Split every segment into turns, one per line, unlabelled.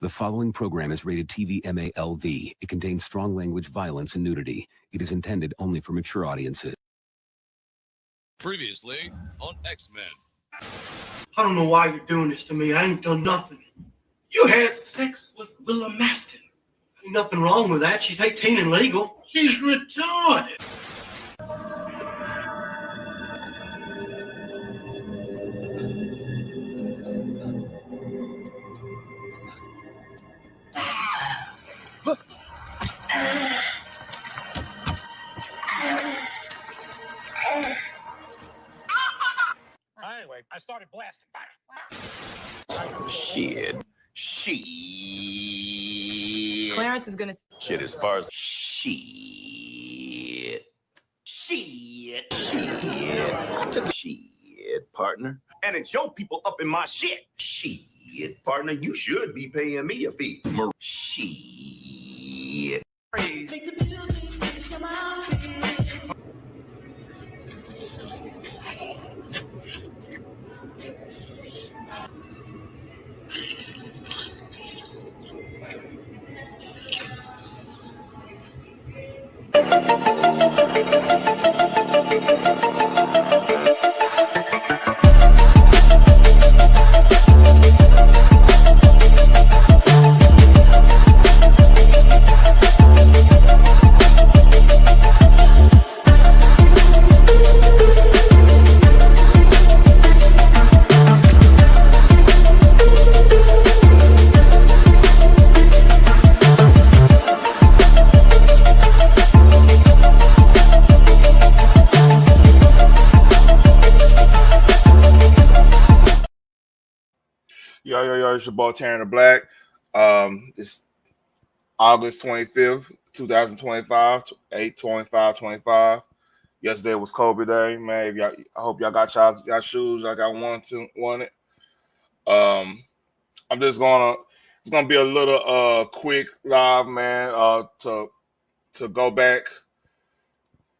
The following program is rated TV MALV. It contains strong language, violence, and nudity. It is intended only for mature audiences.
Previously on X-Men.
I don't know why you're doing this to me. I ain't done nothing. You had sex with Willa Maston. Ain't nothing wrong with that. She's 18 and legal. She's retarded.
Anyway, I started blasting.
Shit.
Clarence is gonna.
Shit, as far as shit. I took a shit, partner. And it's your people up in my shit. Shit, partner, you should be paying me a fee. Shit.
Yo, it's your boy Taryn the Black. It's August 25th, 2025, 8/25/25. Yesterday was Kobe Day, man. I hope y'all got y'all shoes like I wanted. I'm just it's gonna be a little quick live, man. To go back,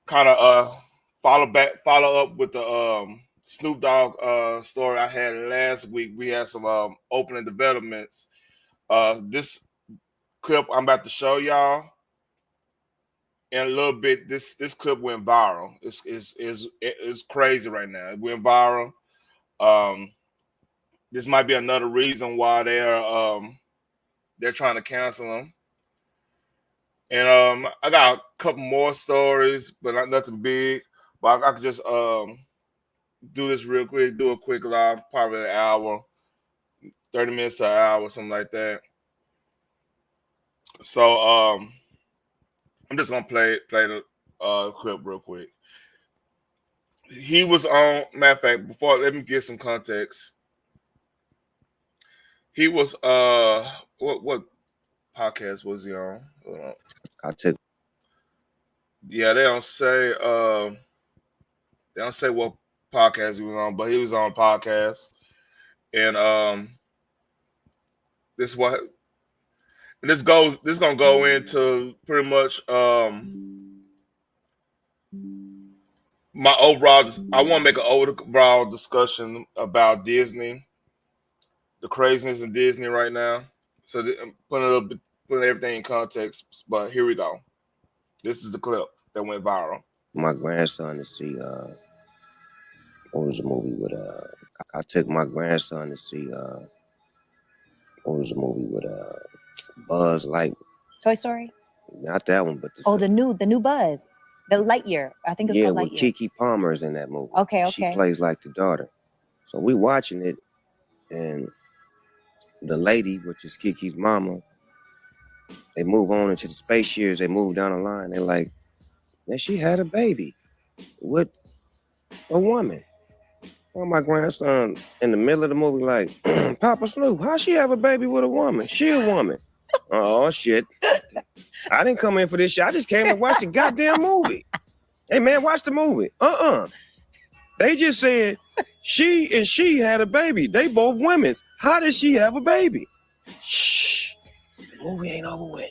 kind of follow up with the Snoop Dogg story I had last week. We had some opening developments. This clip I'm about to show y'all in a little bit. This clip went viral. It's crazy right now. It went viral. This might be another reason why they're trying to cancel them. And I got a couple more stories, but not nothing big. But I could just do this real quick, do a quick live, probably an hour, 30 minutes to an hour, something like that. So I'm just gonna play the clip real quick. He was on, matter of fact, before, let me get some context. He was what podcast was he on? Hold on. Yeah, they don't say what podcast he was on, but he was on a podcast, and this gonna go into pretty much my overall. I want to make an overall discussion about Disney, the craziness in Disney right now. So I'm putting everything in context. But here we go. This is the clip that went viral.
My grandson to see what was the movie with I took my grandson to see what was the movie with Buzz Light.
Toy Story?
Not that one, but
the new Buzz. The Lightyear. I think it's called Lightyear.
With Kiki Palmer's in that movie.
Okay.
She plays like the daughter. So we watching it, and the lady, which is Kiki's mama, they move on into the space years, they move down the line, they're like, man, she had a baby with a woman. Well, my grandson in the middle of the movie like, Papa Snoop, how she have a baby with a woman? She a woman. Oh, shit. I didn't come in for this shit. I just came to watch the goddamn movie. Hey, man, watch the movie. They just said she had a baby. They both women. How did she have a baby? Shh. The movie ain't over with.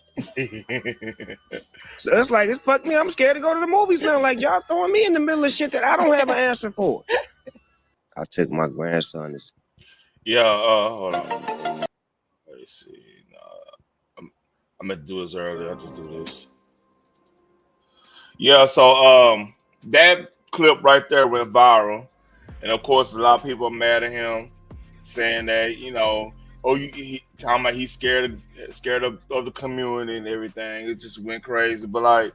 So it's like, it's fuck me. I'm scared to go to the movies now. Like, y'all throwing me in the middle of shit that I don't have an answer for. I took my grandson to see.
Yeah, hold on. Let me see. No. I meant to do this earlier. I'll just do this. Yeah, so that clip right there went viral. And of course, a lot of people are mad at him, saying that, talking about he's scared of the community and everything. It just went crazy. But like,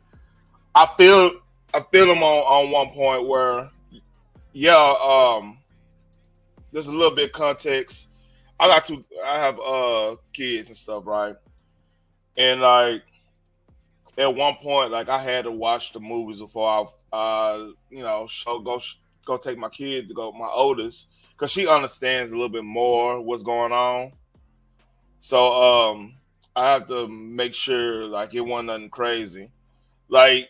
I feel him on one point where, there's a little bit of context. I have kids and stuff, right? And like at one point, like I had to watch the movies before I go take my kid to my oldest, because she understands a little bit more what's going on. So I have to make sure like it wasn't nothing crazy. Like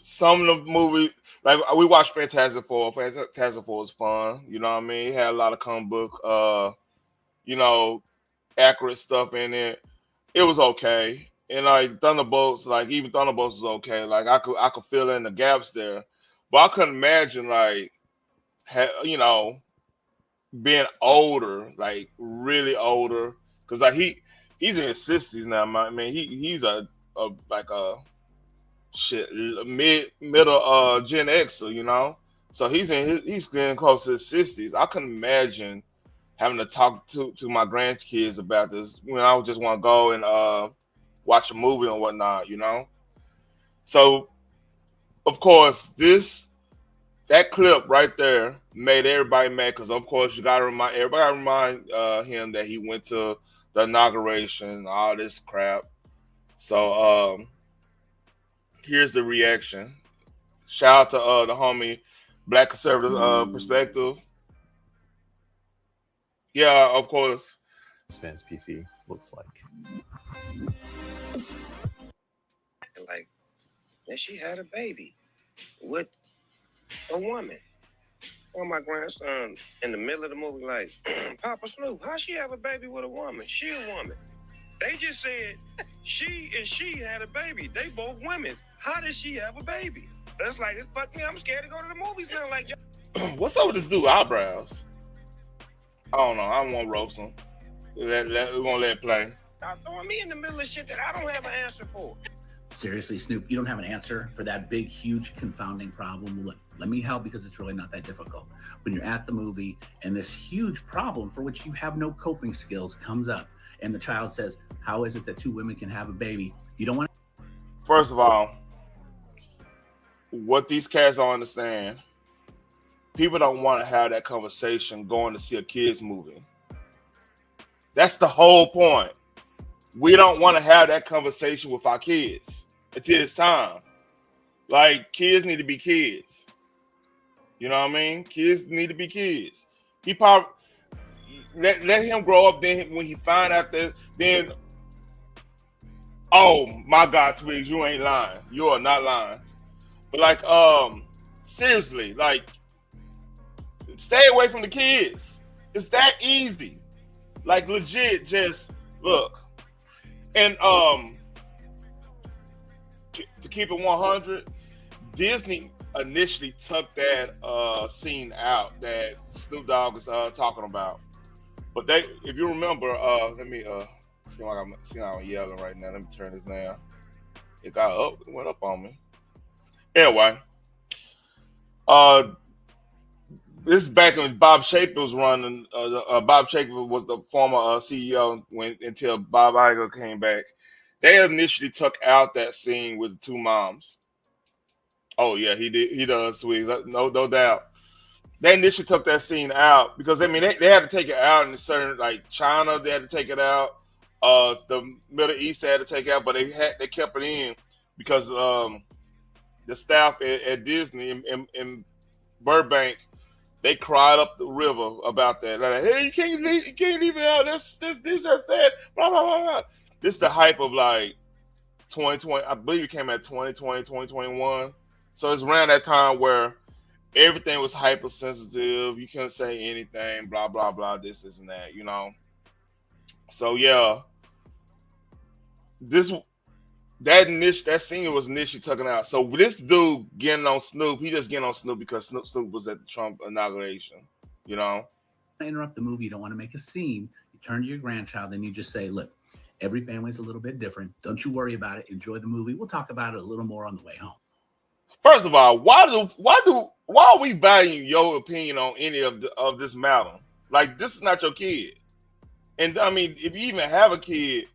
some of the movies, like we watched Fantastic Four. Fantastic Four was fun. You know what I mean? It had a lot of comic book, accurate stuff in it. It was okay. And like Thunderbolts, like even Thunderbolts was okay. Like I could fill in the gaps there, but I couldn't imagine like, being older, like really older, because like he's in his 60s now. I mean, he's a middle Gen Xer, so he's getting close to his 60s. I couldn't imagine having to talk to my grandkids about this when I would just want to go and watch a movie and whatnot, So of course that clip right there made everybody mad, because of course everybody remind him that he went to the inauguration and all this crap. So here's the reaction. Shout out to the homie Black Conservative Perspective. Yeah, of course.
Spence PC looks like.
Like, and she had a baby with a woman. Or my grandson in the middle of the movie, like, Papa Snoop, how she have a baby with a woman? She a woman. They just said she had a baby. They both women. How does she have a baby? That's like, it fuck me. I'm scared to go to the movies now. Like,
what's up with this dude eyebrows? I don't know. I don't want to roast him. We won't let it play.
Y'all throwing me in the middle of shit that I don't have an answer for.
Seriously, Snoop, you don't have an answer for that big, huge, confounding problem. Let me help, because it's really not that difficult. When you're at the movie and this huge problem for which you have no coping skills comes up, and the child says, how is it that two women can have a baby? You don't want to...
First of all, what these cats don't understand, people don't want to have that conversation going to see a kids movie. That's the whole point. We don't want to have that conversation with our kids until it's time. Like, kids need to be kids. You know what I mean? Kids need to be kids. He probably let him grow up. Then when he find out that, then, oh my God, Twigs, you ain't lying. You are not lying. But like, seriously, like, stay away from the kids. It's that easy. Like, legit, just look. And to keep it 100, Disney initially took that scene out that Snoop Dogg was talking about. But if you remember, let me see how I'm yelling right now. Let me turn this down. It went up on me. Anyway, this is back when Bob Shaper was running. Bob Shaper was the former CEO until Bob Iger came back. They initially took out that scene with the two moms. Oh yeah, he did. He does, Sweets. No doubt. They initially took that scene out because they had to take it out in certain, like China, they had to take it out. The Middle East they had to take it out, but they kept it in because the staff at Disney in Burbank, they cried up the river about that. Like, hey, you can't leave it out. That's that. Blah blah blah blah. This is the hype of like 2020. I believe it came at 2020, 2021. So it's around that time where everything was hypersensitive. You couldn't say anything. Blah blah blah. This and that. So yeah, that scene was initially taken out. So this dude getting on Snoop, he just getting on Snoop because Snoop was at the Trump inauguration.
Interrupt the movie. You don't want to make a scene. You turn to your grandchild and you just say, look, Every family's a little bit different. Don't you worry about it. Enjoy the movie. We'll talk about it a little more on the way home.
First of all, why are we valuing your opinion on any of this matter? Like, this is not your kid. And I mean, if you even have a kid,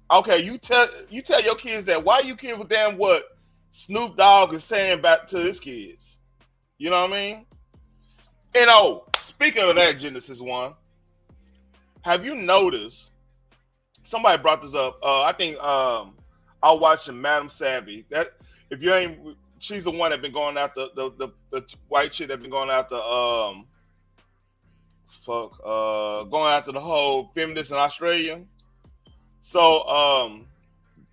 okay, you tell your kids that. Why you care with damn what Snoop Dogg is saying back to his kids? You know what I mean? And speaking of that, Genesis one, have you noticed? Somebody brought this up. I think I was watching Madam Savvy. That if you ain't, she's the one that been going after the white chick that been going after going after the whole feminists in Australia. So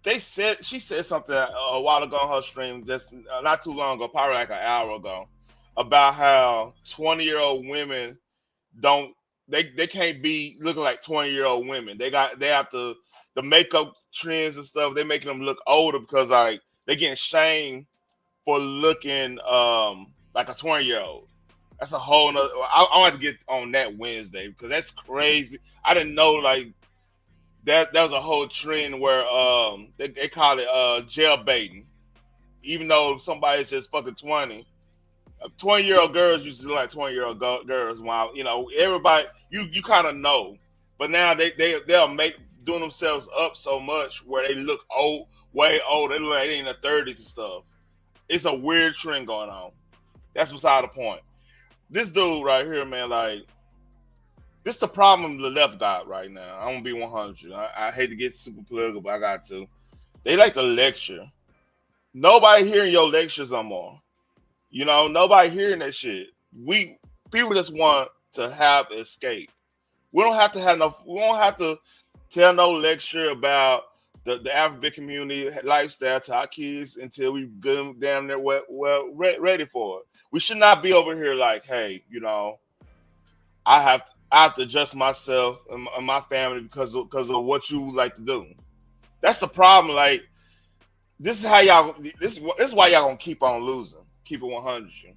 she said something a while ago on her stream, just not too long ago, probably like an hour ago, about how 20-year-old women they can't be looking like 20-year-old women. They have to, the makeup trends and stuff, they're making them look older because like they're getting shamed for looking like a 20-year-old. That's a whole nother. I want to get on that Wednesday because that's crazy. I didn't know like that was a whole trend where they call it jail baiting. Even though somebody's just fucking 20. 20-year-old girls used to look like 20-year-old girls. While everybody you kind of know, but now they'll make doing themselves up so much where they look old, way old. They look like they in their 30s and stuff. It's a weird trend going on. That's beside the point. This dude right here, man, like this the problem the left got right now. I'm gonna be 100. I hate to get super political, but I got to. They like to lecture. Nobody hearing your lectures no more. Nobody hearing that shit. People just want to have escape. We don't have to tell no lecture about the African community lifestyle to our kids until we get them damn near well ready for it. We should not be over here like, hey, I have to adjust myself and my family because of what you like to do. That's the problem. Like, this is how y'all. This is why y'all gonna keep on losing. Keep it 100.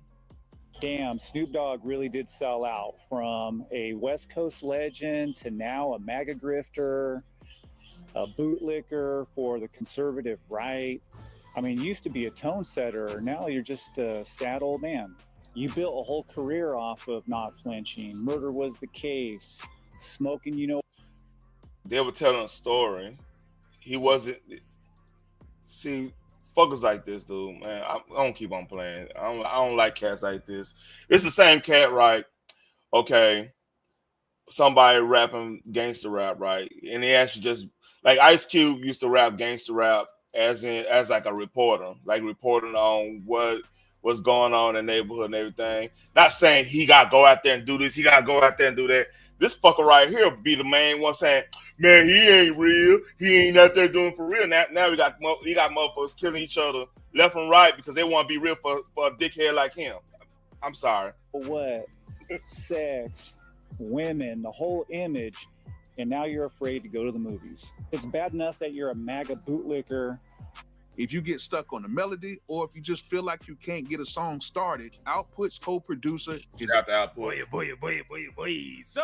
Damn, Snoop Dogg really did sell out from a West Coast legend to now a MAGA grifter, a bootlicker for the conservative right. I mean, you used to be a tone setter. Now you're just a sad old man. You built a whole career off of not flinching. Murder was the case. Smoking,
They were telling a story. He wasn't. See, fuckers like this, dude, man. I don't keep on playing. I don't like cats like this. It's the same cat, right? Okay. Somebody rapping gangster rap, right? And they actually just like Ice Cube used to rap gangster rap as like a reporter, like reporting on what's going on in the neighborhood and everything. Not saying he got to go out there and do this, he got to go out there and do that. This fucker right here be the main one saying, man, he ain't real. He ain't out there doing for real. Now he got motherfuckers killing each other left and right because they want to be real for a dickhead like him. I'm sorry.
What? Sex, women, the whole image, and now you're afraid to go to the movies. It's bad enough that you're a MAGA bootlicker.
If you get stuck on the melody, or if you just feel like you can't get a song started, Output's co-producer is
out the Output.
Boy. So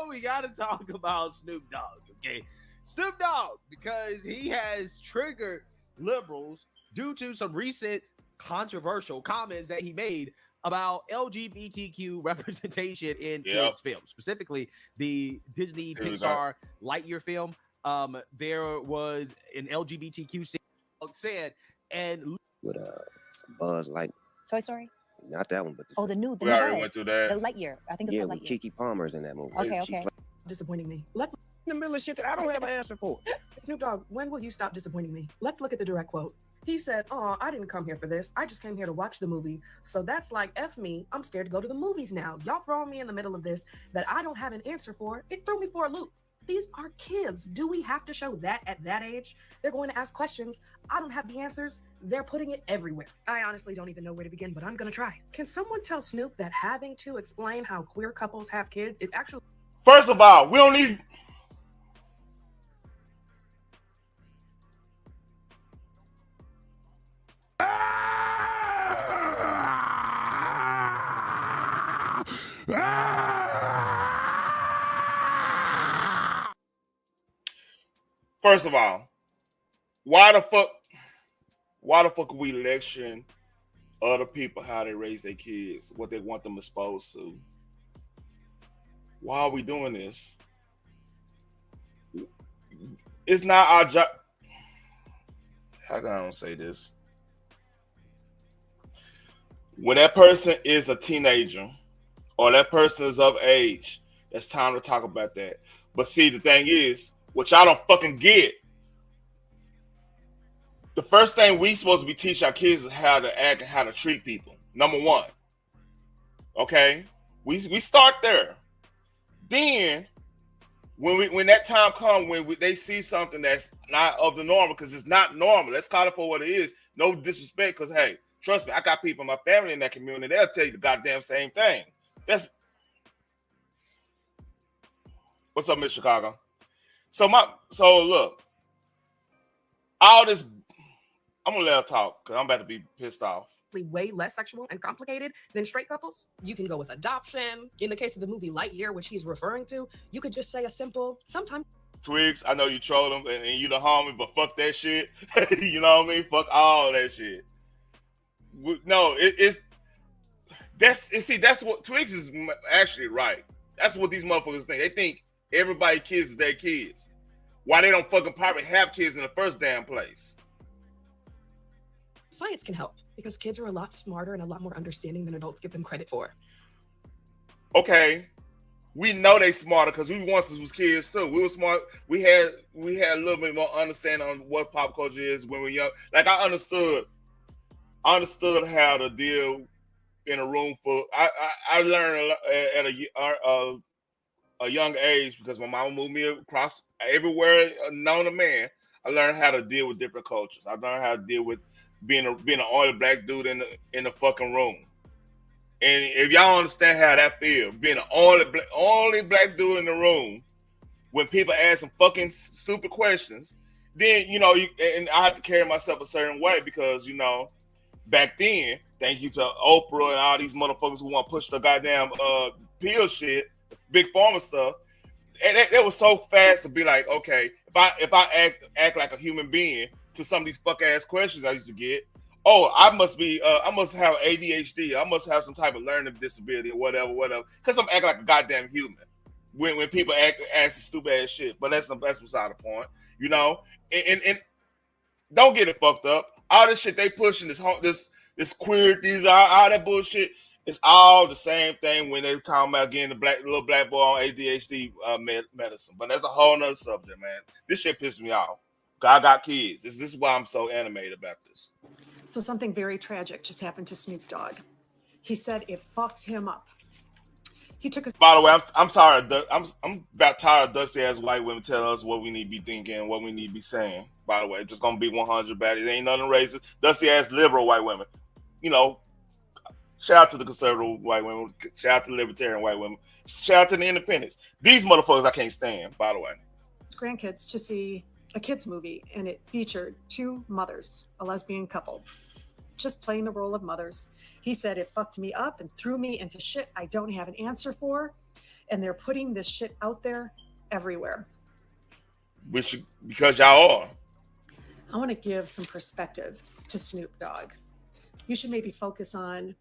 we got to talk about Snoop Dogg, okay? Snoop Dogg, because he has triggered liberals due to some recent controversial comments that he made about LGBTQ representation in kids' films, specifically the Disney Pixar Lightyear film. There was an LGBTQ scene said, and
with Buzz, like
Toy Story.
Not that one, but
the new
we already went through that.
The Lightyear. I think it's called Lightyear.
Kiki Palmer's in that movie.
Okay.
Disappointing me. Let's
in the middle of shit that I don't have an answer for.
Snoop Dogg, when will you stop disappointing me? Let's look at the direct quote. He said, "Oh, I didn't come here for this. I just came here to watch the movie. So that's like F me. I'm scared to go to the movies now. Y'all throwing me in the middle of this that I don't have an answer for. It threw me for a loop. These are kids. Do we have to show that at that age? They're going to ask questions. I don't have the answers. They're putting it everywhere. I honestly don't even know where to begin, but I'm going to try. Can someone tell Snoop that having to explain how queer couples have kids is actually..."
First of all, we don't need... first of all, why the fuck are we lecturing other people how they raise their kids, what they want them exposed to? Why are we doing this? It's not our job. How can I don't say this? When that person is a teenager or that person is of age, it's time to talk about that. But see, the thing is, what y'all don't fucking get, the first thing we supposed to be teaching our kids is how to act and how to treat people. Number one. Okay? We start there. Then, when that time comes, they see something that's not of the normal, because it's not normal. Let's call it for what it is. No disrespect, because, hey, trust me, I got people in my family in that community. They'll tell you the goddamn same thing. What's up, Miss Chicago? So look, all this, I'm gonna let her talk because I'm about to be pissed off.
Way less sexual and complicated than straight couples. You can go with adoption. In the case of the movie Lightyear, which he's referring to, you could just say a simple, sometimes.
Twigs, I know you troll them and you the homie, but fuck that shit. You know what I mean? Fuck all that shit. No, that's what Twigs is actually right. That's what these motherfuckers think. They think everybody kids is their kids. Why they don't fucking probably have kids in the first damn place?
Science can help because kids are a lot smarter and a lot more understanding than adults give them credit for.
Okay, we know they smarter because we once was kids too. We were smart. We had a little bit more understanding on what pop culture is when we were young. Like I understood how to deal in a room full. I learned at a young age because my mama moved me across everywhere known to man. I learned how to deal with different cultures. I learned how to deal with being an only black dude in the fucking room. And if y'all understand how that feels, being an only black dude in the room, when people ask some fucking stupid questions, then and I have to carry myself a certain way because back then, thank you to Oprah and all these motherfuckers who want to push the goddamn pill shit, big pharma stuff. And it was so fast to be like, okay, if I act like a human being to some of these fuck ass questions I used to get, I must have ADHD, I must have some type of learning disability or whatever, because I'm acting like a goddamn human when people ask stupid ass shit. But that's beside the point, and don't get it fucked up. All this shit they pushing, this queer, all that bullshit, it's all the same thing when they're talking about getting the little black boy on ADHD medicine. But that's a whole nother subject, man. This shit pissed me off. I got kids. This is why I'm so animated about this.
So something very tragic just happened to Snoop Dogg. He said it fucked him up. He took a.
By the way, I'm sorry. I'm about tired of dusty ass white women telling us what we need to be thinking, what we need to be saying. By the way, just gonna be 100 about it. Ain't nothing racist. Dusty ass liberal white women. Shout out to the conservative white women. Shout out to the libertarian white women. Shout out to the independents. These motherfuckers I can't stand. By the way,
his grandkids to see a kids movie, and it featured two mothers, a lesbian couple, just playing the role of mothers. He said it fucked me up and threw me into shit I don't have an answer for, and they're putting this shit out there everywhere.
Because y'all are.
I want to give some perspective to Snoop Dogg. You should maybe focus on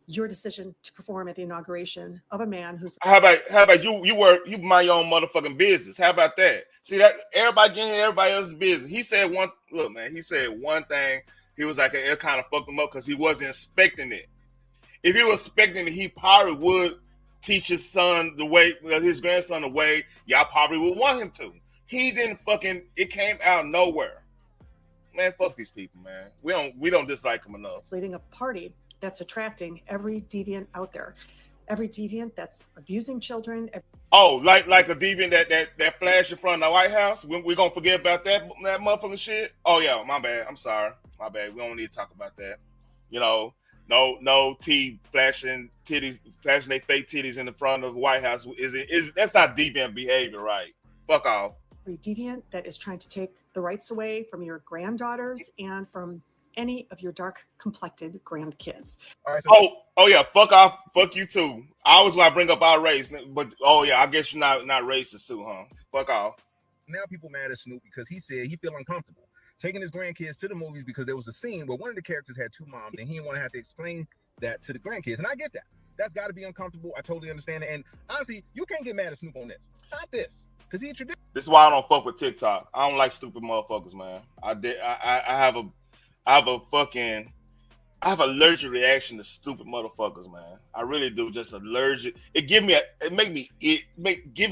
your decision to perform at the inauguration of a man who's.
How about you? You mind your own motherfucking business. How about that? See that everybody getting everybody else's business. He said one thing. He was like, it kind of fucked him up because he wasn't expecting it. If he was expecting it, he probably would teach his son his grandson the way y'all probably would want him to. He didn't it came out of nowhere. Man, fuck these people, man. We don't dislike them enough.
Leading a party that's attracting every deviant out there. Every deviant that's abusing children.
Like a deviant that flashed in front of the White House. We gonna forget about that motherfucking shit? Oh yeah, my bad. I'm sorry. My bad. We don't need to talk about that. No flashing titties, flashing their fake titties in the front of the White House. That's not deviant behavior, right? Fuck off.
Every deviant that is trying to take the rights away from your granddaughters and from any of your dark complected grandkids.
Right, so yeah, fuck off, fuck you too. I always want to bring up our race, but I guess you're not racist too, huh? Fuck off.
Now people mad at Snoop because he said he feel uncomfortable taking his grandkids to the movies because there was a scene where one of the characters had two moms and he didn't want to have to explain that to the grandkids. And I get that. That's got to be uncomfortable. I totally understand it. And honestly, you can't get mad at Snoop on this. Not this. Because he introduced.
This is why I don't fuck with TikTok. I don't like stupid motherfuckers, man. I have allergic reaction to stupid motherfuckers, man. I really do. Just allergic. Give me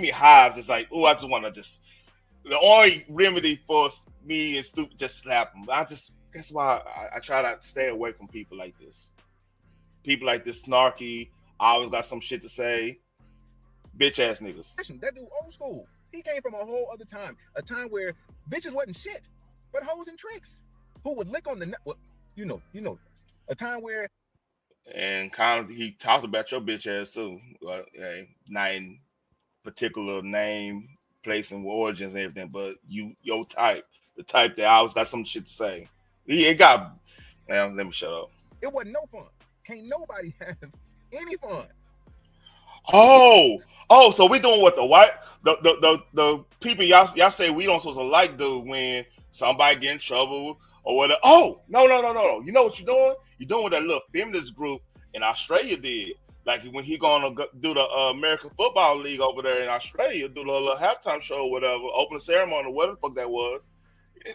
hives. It's like, oh, I just want to just. The only remedy for me and stupid just slap them. That's why I try to stay away from people like this. People like this snarky. Always got some shit to say. Bitch ass niggas.
That dude old school. He came from a whole other time. A time where bitches wasn't shit, but hoes and tricks. Who would lick on the well, you know. A time where.
And kind of he talked about your bitch ass too. Well, not in particular name, place, and origins and everything, but your type, the type that always got some shit to say. Let me shut up.
It wasn't no fun. Can't nobody have any fun.
Oh, so we doing what the people y'all say we don't supposed to like do when somebody get in trouble or whatever. Oh, no. You know what you're doing? You're doing what that little feminist group in Australia did. Like when he gonna do the American Football League over there in Australia, do the little halftime show or whatever, open ceremony or whatever the fuck that was.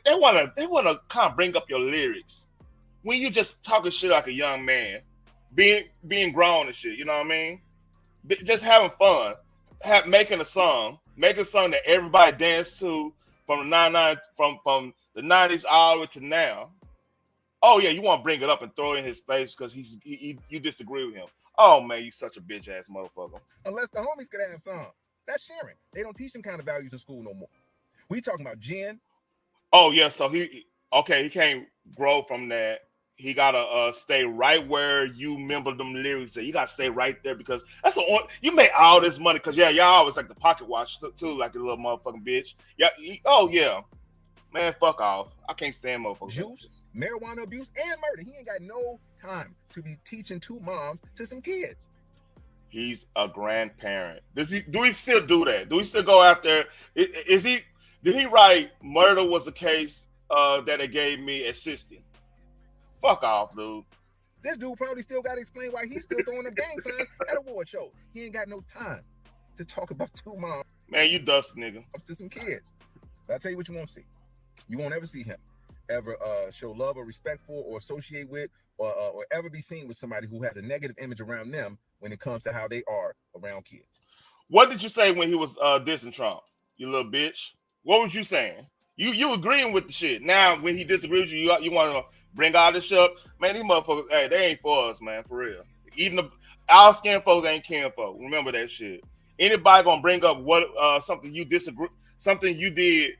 They wanna kind of bring up your lyrics when you just talking shit like a young man, being grown and shit. You know what I mean? Just having fun, making a song that everybody danced to from the 90s all the way to now. Oh yeah, you want to bring it up and throw it in his face because you disagree with him. Oh man, you such a bitch ass motherfucker.
Unless the homies could have some. That's sharing. They don't teach them kind of values in school no more. We talking about Jen.
Oh yeah, so he can't grow from that. He gotta stay right where you remember them lyrics. You gotta stay right there because that's the only you make all this money because y'all always like the pocket watch too, like a little motherfucking bitch. Yeah. Man, fuck off. I can't stand motherfuckers.
Juice, marijuana abuse, and murder. He ain't got no time to be teaching two moms to some kids.
He's a grandparent. Do he still do that? Do he still go out there? Did he write murder was the case that they gave me at 60? Fuck off, dude.
This dude probably still got to explain why he's still throwing up gang signs at award show. He ain't got no time to talk about two moms.
Man, you dust, nigga.
Up to some kids. But I'll tell you what you won't see. You won't ever see him ever show love or respect for or associate with or ever be seen with somebody who has a negative image around them when it comes to how they are around kids.
What did you say when he was dissing Trump? You little bitch. What was you saying? You agreeing with the shit. Now when he disagrees with you want to bring all this shit up. Man, these motherfuckers, hey, they ain't for us, man, for real. Even our skin folks ain't kin folk. Remember that shit. Anybody gonna bring up what something you disagree, something you did.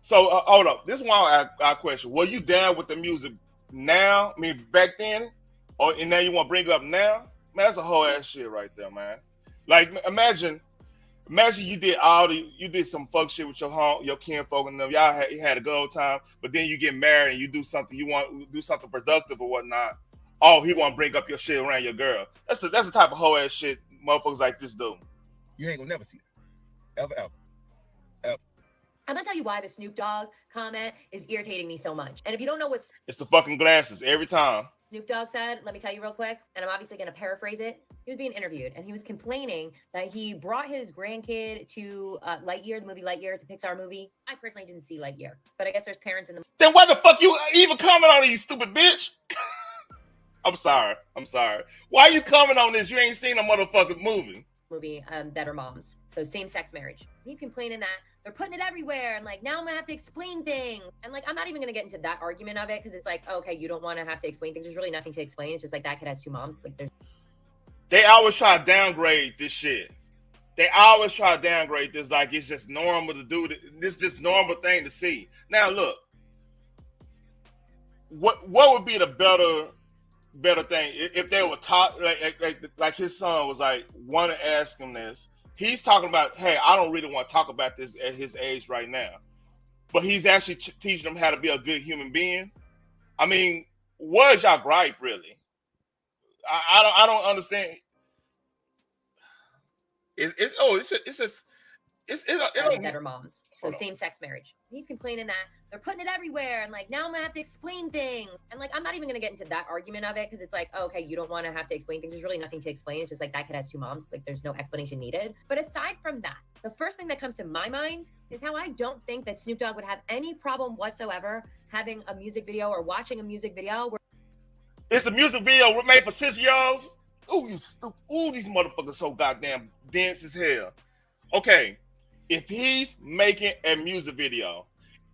So hold up. This is one I question. Were you down with the music now? I mean back then, and now you want to bring it up now? Man, that's a whole ass shit right there, man. Like imagine you did some fuck shit with your kinfolk and them. Y'all had a good old time, but then you get married and you do something you want to do something productive or whatnot. Oh, he want to bring up your shit around your girl. That's the type of whole ass shit motherfuckers like this do.
You ain't gonna never see that. Ever.
I'm gonna tell you why the Snoop Dogg comment is irritating me so much. And if you don't know
it's the fucking glasses every time.
Snoop Dogg said, let me tell you real quick, and I'm obviously gonna paraphrase it. He was being interviewed and he was complaining that he brought his grandkid to Lightyear, the movie Lightyear. It's a Pixar movie. I personally didn't see Lightyear, but I guess there's parents in the.
Then why the fuck you even comment on it, you stupid bitch? I'm sorry. Why you comment on this? You ain't seen a motherfucking movie.
That are moms. So same-sex marriage. He's complaining that they're putting it everywhere and like now I'm gonna have to explain things. And like I'm not even gonna get into that argument of it because it's like, okay, you don't want to have to explain things. There's really nothing to explain. It's just like that kid has two moms. Like
they always try to downgrade this shit. They always try to downgrade this like it's just normal to do this normal thing to see. Now look, what would be the better thing if they were taught like his son was like want to ask him this. He's talking about, hey, I don't really want to talk about this at his age right now. But he's actually teaching him how to be a good human being. I mean, what is y'all gripe, really? I don't understand. It's just...
better moms. So same-sex marriage. He's complaining that they're putting it everywhere, and like now I'm gonna have to explain things. And like I'm not even gonna get into that argument of it because it's like, oh, okay, you don't want to have to explain things. There's really nothing to explain. It's just like that kid has two moms. Like there's no explanation needed. But aside from that, the first thing that comes to my mind is how I don't think that Snoop Dogg would have any problem whatsoever having a music video or watching a music video where
it's a music video made for 6-year-olds. Ooh, you stupid. Ooh, these motherfuckers so goddamn dense as hell. Okay, if he's making a music video,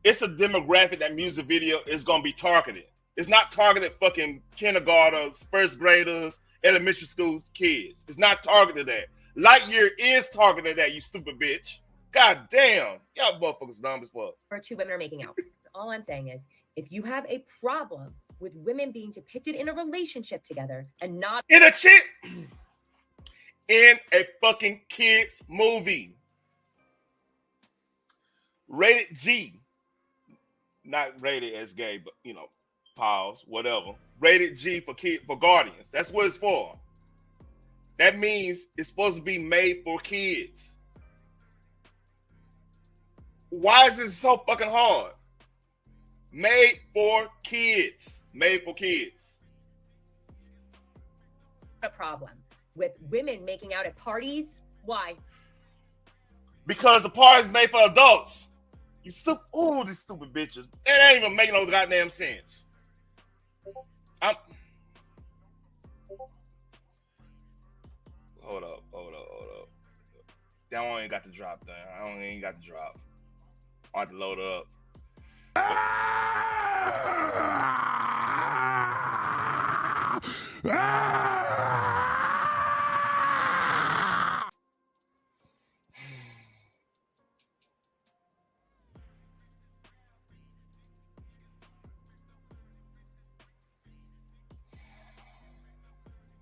it's a demographic that music video is gonna be targeted. It's not targeted fucking kindergartners, first graders, elementary school kids. It's not targeted at. Lightyear is targeted at, you stupid bitch. God damn, y'all motherfuckers dumb as fuck.
where two women are making out. All I'm saying is, if you have a problem with women being depicted in a relationship together and not
in a chick in a fucking kids movie, rated G, not rated as gay, but you know, pause, whatever. Rated G for kid for guardians. That's what it's for. That means it's supposed to be made for kids. Why is this so fucking hard? Made for kids. Made for kids.
a problem with women making out at parties. Why?
Because the party's made for adults. You stupid. Ooh, these stupid bitches. It ain't even making no goddamn sense. Hold up. That one ain't got the drop there. I don't ain't got the drop. I have to load up.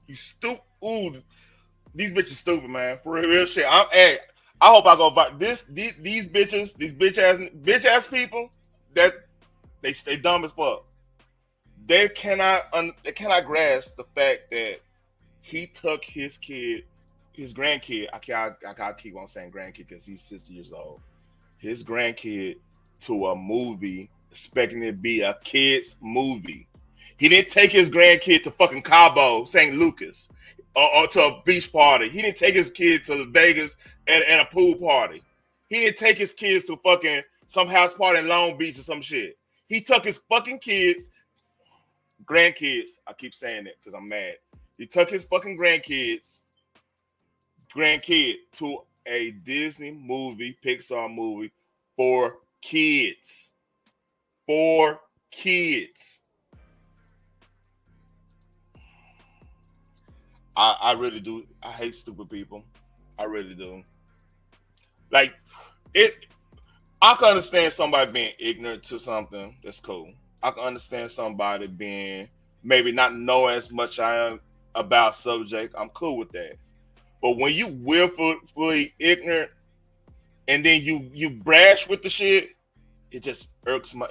You stupid. Ooh, these bitches stupid, man. For real shit. I hope I go viral. These bitches, these bitch ass people, that they stay dumb as fuck. They cannot grasp the fact that he took his grandkid. I keep on saying grandkid because he's 60 years old. His grandkid to a movie, expecting it to be a kid's movie. He didn't take his grandkid to fucking Cabo, St. Lucas, or to a beach party. He didn't take his kid to Vegas and a pool party. He didn't take his kids to fucking some house party in Long Beach or some shit. He took his fucking grandkids. I keep saying it because I'm mad. He took his fucking grandkid to a Disney movie, Pixar movie for kids. For kids. I really do. I hate stupid people. I really do. Like, I can understand somebody being ignorant to something. That's cool. I can understand somebody being maybe not know as much I am about subject. I'm cool with that. But when you willfully ignorant and then you brash with the shit, it just irks my.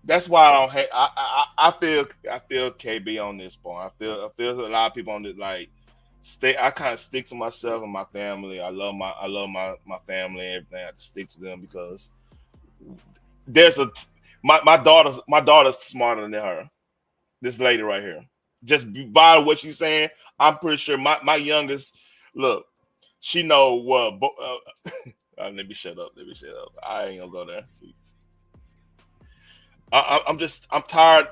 That's why I don't hate. I feel KB on this point. I feel a lot of people on this like stay. I kind of stick to myself and my family. I love my family and everything. I have to stick to them because there's my daughter's smarter than her. This lady right here. Just by what she's saying, I'm pretty sure my youngest. Look, she know what. Let me shut up. I ain't gonna go there. I'm tired.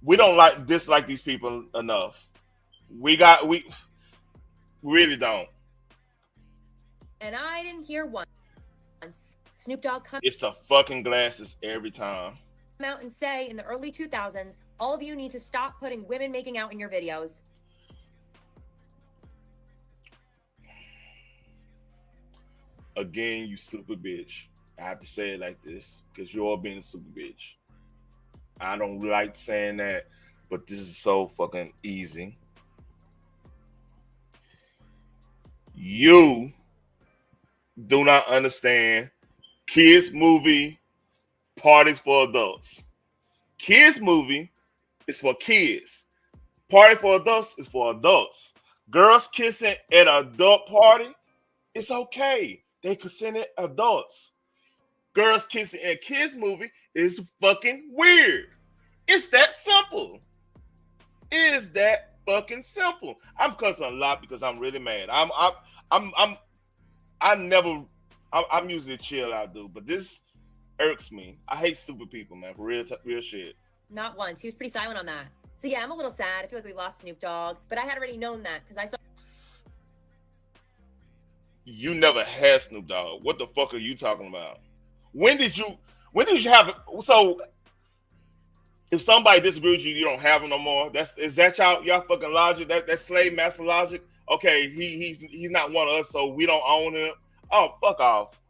We don't dislike these people enough. We really don't.
And I didn't hear once Snoop Dogg come
It's the fucking glasses every time.
out and say in the early 2000s, all of you need to stop putting women making out in your videos.
Again, you stupid bitch. I have to say it like this because you're all being a stupid bitch. I don't like saying that, but this is so fucking easy. You do not understand kids movie parties for adults. Kids movie is for kids. Party for adults is for adults. Girls kissing at an adult party, it's okay. They consider adults. girls kissing in a kids movie is fucking weird. It's that simple. It is that fucking simple. I'm cussing a lot because I'm really mad. I'm usually chill out, dude, but this irks me. I hate stupid people, man. For real shit.
Not once. He was pretty silent on that. So yeah, I'm a little sad. I feel like we lost Snoop Dogg, but I had already known that because I saw.
You never had Snoop Dogg. What the fuck are you talking about? When did you have it? So if somebody disagrees with you, you don't have him no more. Is that y'all fucking logic? That slave master logic? Okay, he's not one of us, so we don't own him. Oh, fuck off.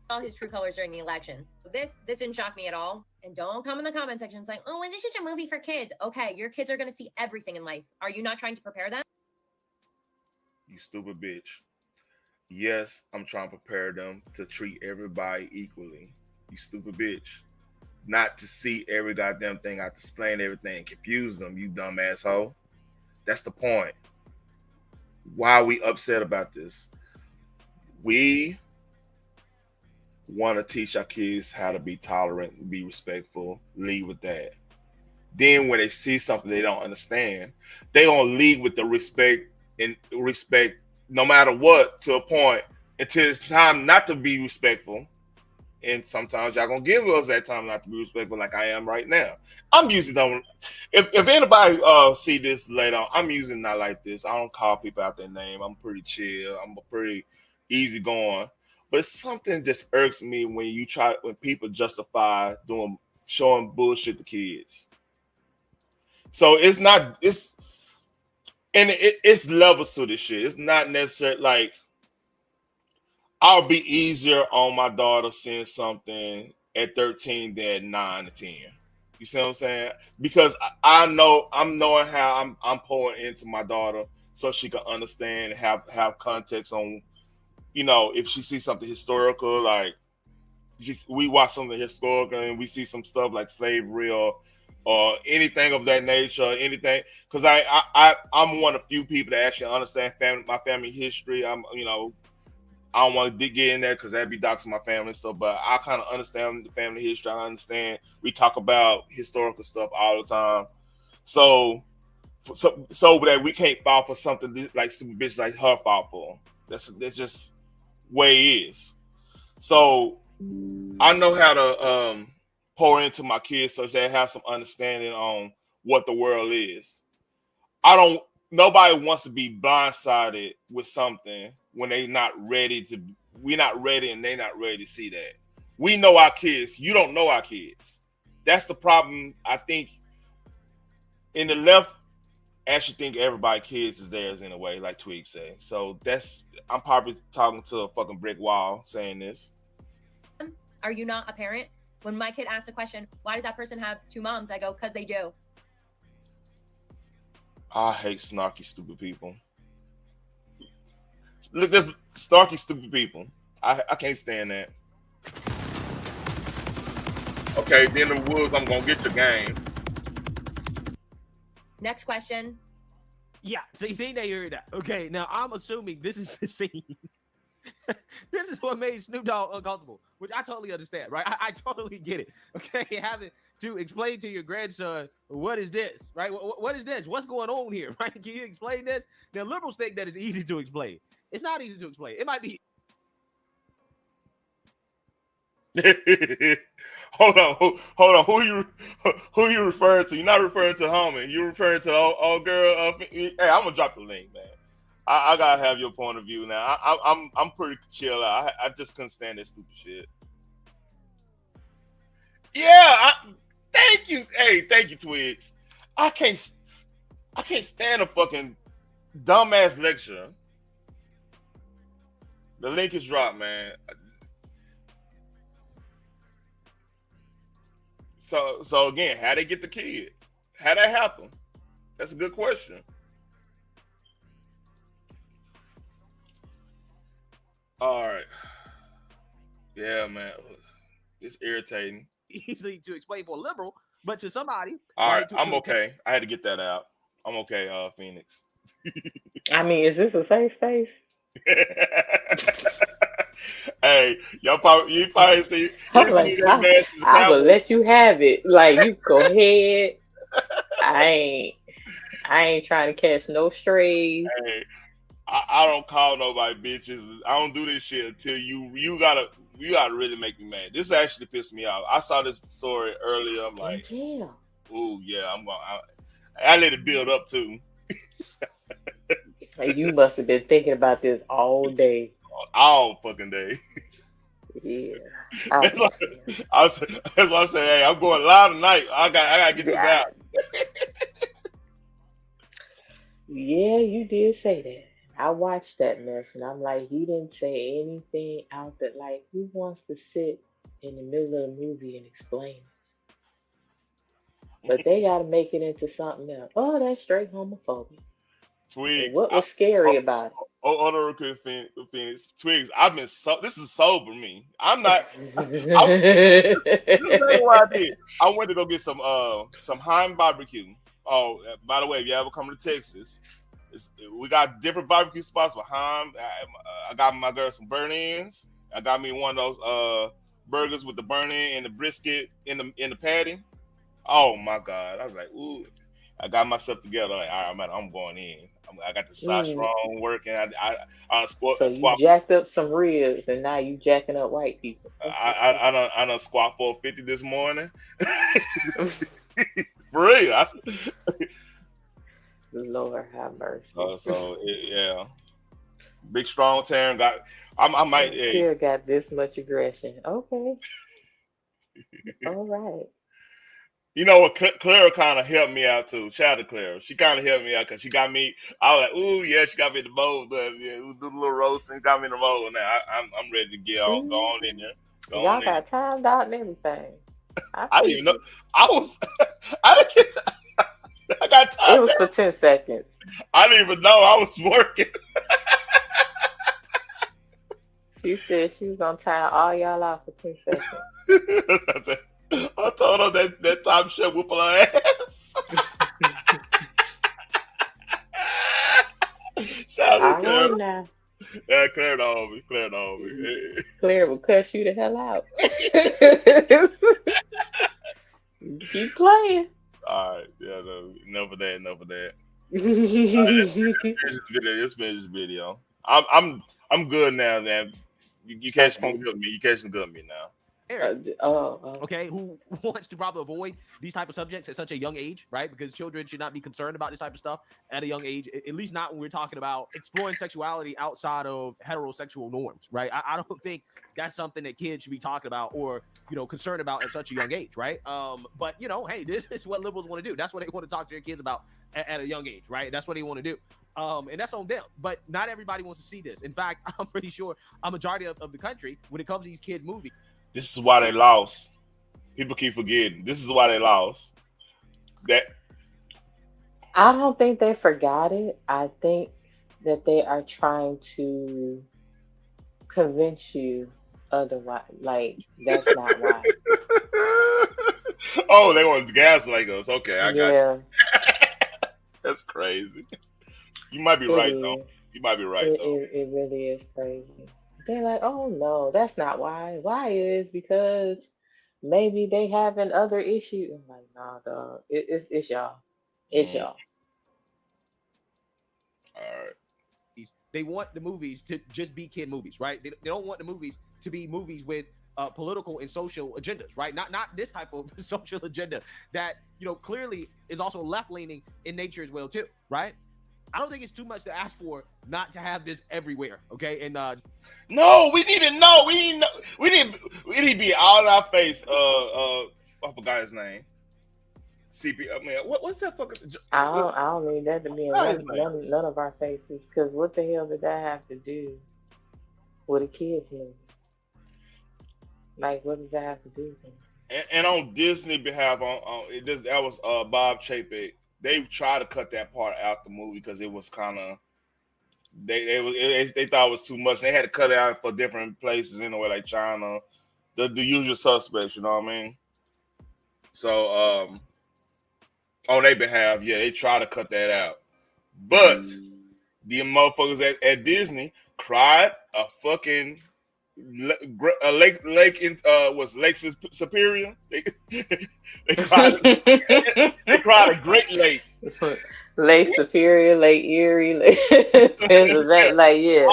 Saw his true colors during the election. This didn't shock me at all. And don't come in the comment section saying, "Oh, this is just a movie for kids." Okay, your kids are gonna see everything in life. Are you not trying to prepare them?
You stupid bitch. Yes, I'm trying to prepare them to treat everybody equally. You stupid bitch. Not to see every goddamn thing. I have to explain everything and confuse them, you dumb asshole. That's the point. Why are we upset about this? We want to teach our kids how to be tolerant and be respectful. Lead with that. Then when they see something they don't understand, they gonna lead with the respect no matter what, to a point until it's time not to be respectful. And sometimes y'all gonna give us that time not to be respectful, like I am right now. I'm using them. If anybody see this later on, I'm using not like this. I don't call people out their name. I'm pretty chill. I'm pretty easygoing. But something just irks me when people justify showing bullshit to kids. So it's levels to this shit. It's not necessarily like I'll be easier on my daughter seeing something at 13 than at 9 or 10. You see what I'm saying? Because I'm knowing how I'm pouring into my daughter so she can understand and have context on, if she sees something historical, like we watch something historical and we see some stuff like slavery or anything of that nature, anything. Because I'm one of the few people that actually understand my family history. I don't want to get in there because that'd be doxing my family and stuff, but I kind of understand the family history. I understand we talk about historical stuff all the time. So that we can't fall for something like stupid bitch like her fall for. That's just way it is. So I know how to pour into my kids so they have some understanding on what the world is. Nobody wants to be blindsided with something when we're not ready and they're not ready to see that. We know our kids. You don't know our kids. That's the problem. I think in the left, actually think everybody's kids is theirs in a way, like Twig say. So I'm probably talking to a fucking brick wall saying this.
Are you not a parent? When my kid asks a question, why does that person have two moms? I go, because they do.
I hate snarky, stupid people. Look, there's snarky, stupid people. I can't stand that. Okay, then in the woods, I'm gonna get your game.
Next question.
Yeah, see, now you heard that. Okay, now I'm assuming this is the scene. This is what made Snoop Dogg uncomfortable, which I totally understand, right? I totally get it. Okay, having to explain to your grandson, what is this, right? What is this? What's going on here, right? Can you explain this? Now, liberals think that it's easy to explain. It's not easy to explain. It might be.
Hold on. Who you referring to? You're not referring to the homie. You're referring to the old girl. Hey, I'm gonna drop the link, man. I gotta have your point of view now. I'm pretty chill out. I just couldn't stand that stupid shit. Yeah, thank you. Hey, thank you, Twigs. I can't stand a fucking dumbass lecture. The link is dropped, man. So again, how they get the kid? How that happen? That's a good question. All right. Yeah, man. It's irritating.
Easy to explain for a liberal, but to somebody.
All right, I'm okay. I had to get that out. I'm okay, Phoenix.
I mean, is this a safe space?
Hey, you probably see
I'm
you
like,
see the man
I will let you have it. Like, you go ahead. I ain't trying to catch no strays.
Hey, I don't call nobody bitches. I don't do this shit until you gotta really make me mad. This actually pissed me off. I saw this story earlier. I'm like,
Jail.
ooh yeah, I let it build up too.
You must have been thinking about this all day.
All fucking day.
Yeah.
That's why I say, hey, I'm going live tonight. I gotta get this out.
Yeah, you did say that. I watched that mess and I'm like, he didn't say anything out that, like, who wants to sit in the middle of the movie and explain it? But they gotta make it into something else. Oh, that's straight homophobia.
Twigs.
What was scary about it?
Oh, Phoenix. Twigs. This is sober me. I'm not. This is what I did. I went to go get some Heim barbecue. Oh, by the way, if you ever come to Texas, we got different barbecue spots with Heim. I got my girl some burnt ends. I got me one of those burgers with the burnt end and the brisket in the patty. Oh my God! I was like, ooh. I got myself together. Like, all right, man, I'm going in. I got the side strong working. I squat.
So you jacked up some ribs, and now you jacking up white people.
I done squat 450 this morning. For real.
Lord have mercy.
Yeah. Big strong Taryn got. I might.
Still got this much aggression. Okay. All right.
You know what? Clara kind of helped me out too. Shout out to Clara. She kind of helped me out because she got me. I was like, ooh, yeah, she got me in the mold. Yeah, we do the little roasting. Got me in the mold. Now I'm ready to go on in there.
Y'all got timed out and everything.
I didn't even know. I didn't get. I got timed.
It was for 10 seconds.
I didn't even know I was working.
She said she was gonna time all y'all out for 10 seconds.
I told her that time she'll whoop her ass. Shout out to Claire.
Now.
Yeah, Claire the homie.
Claire will cuss you the hell out. Keep playing.
All right, yeah, no, enough of that. Let's finish this video. I'm good now, man. You catching good me. You catching good me now.
Okay, who wants to probably avoid these type of subjects at such a young age, right? Because children should not be concerned about this type of stuff at a young age, at least not when we're talking about exploring sexuality outside of heterosexual norms, right? I don't think that's something that kids should be talking about or, concerned about at such a young age, right? But, hey, this is what liberals want to do. That's what they want to talk to their kids about at a young age, right? That's what they want to do. And that's on them. But not everybody wants to see this. In fact, I'm pretty sure a majority of the country, when it comes to these kids' movies,
this is why they lost. People keep forgetting. This is why they lost.
I don't think they forgot it. I think that they are trying to convince you otherwise. Like, that's not why.
Oh, they want to gaslight us. Okay, I got you. That's crazy. You might be right, though. You might be right, though.
It really is crazy. They're like, oh no, that's not why. Why is because maybe they having other issues. I'm like, nah, dog. It's y'all. It's y'all.
All right.
They want the movies to just be kid movies, right? They don't want the movies to be movies with political and social agendas, right? Not this type of social agenda that clearly is also left leaning in nature as well too, right? I don't think it's too much to ask for not to have this everywhere, okay? And
no, we need to know. We need to be all in our face. I forgot his name. CP. I mean, what's that fucking?
I don't need that to be in none of our faces. Because what the hell did that have to do with a kids movie? Like, what does that have to do with it?
And on Disney behalf, that was Bob Chapek. They tried to cut that part out the movie because it was kind of they thought it was too much. They had to cut it out for different places anyway, like China, the usual suspects. You know what I mean? So on their behalf, yeah, they tried to cut that out, but the motherfuckers at Disney cried a fucking Lake in was Lake Superior. They cried a Great Lake.
Lake Superior, Lake Erie, Lake Pennsylvania, like yeah,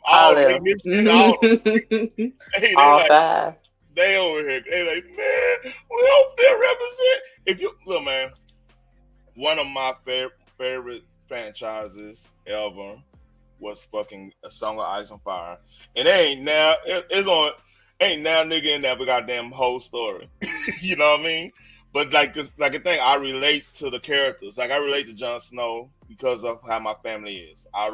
all
of
they Michigan, all of them. Hey, they
all
like
five.
they over here. They like, man, we don't feel represent. If you look, man, one of my favorite franchises ever was fucking A Song of Ice and Fire, and they ain't now it's on. Ain't now nigga in that goddamn whole story. You know what I mean? But like a thing, I relate to the characters. Like I relate to Jon Snow because of how my family is. I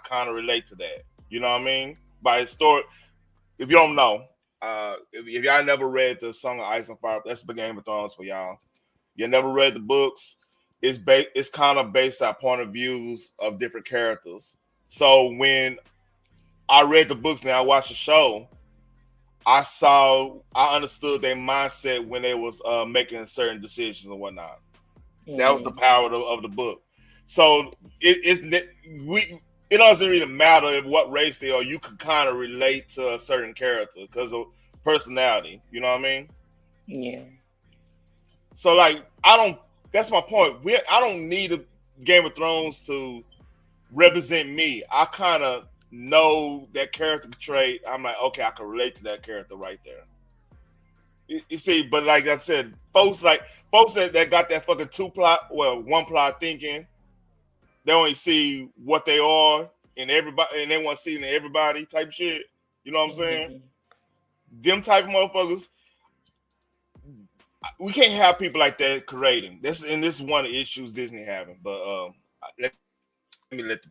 kind of relate to that. You know what I mean? By his story. If you don't know, if y'all never read the Song of Ice and Fire, that's the Game of Thrones for y'all. You never read the books. It's kind of based on point of views of different characters. So when I read the books and I watched the show, I understood their mindset when they was making certain decisions and whatnot. That was the power of the book. So it doesn't really matter what race they are. You can kind of relate to a certain character because of personality. You know what I mean?
Yeah.
So like that's my point. I don't need a Game of Thrones to represent me. I kind of know that character trait. I'm like, okay, I can relate to that character right there. You see, but like I said, folks that got that fucking one plot thinking, they only see what they are in everybody, and they want to see it in everybody type shit. You know what I'm saying? Them type of motherfuckers. We can't have people like that creating. This is one of the issues Disney having. But let me let the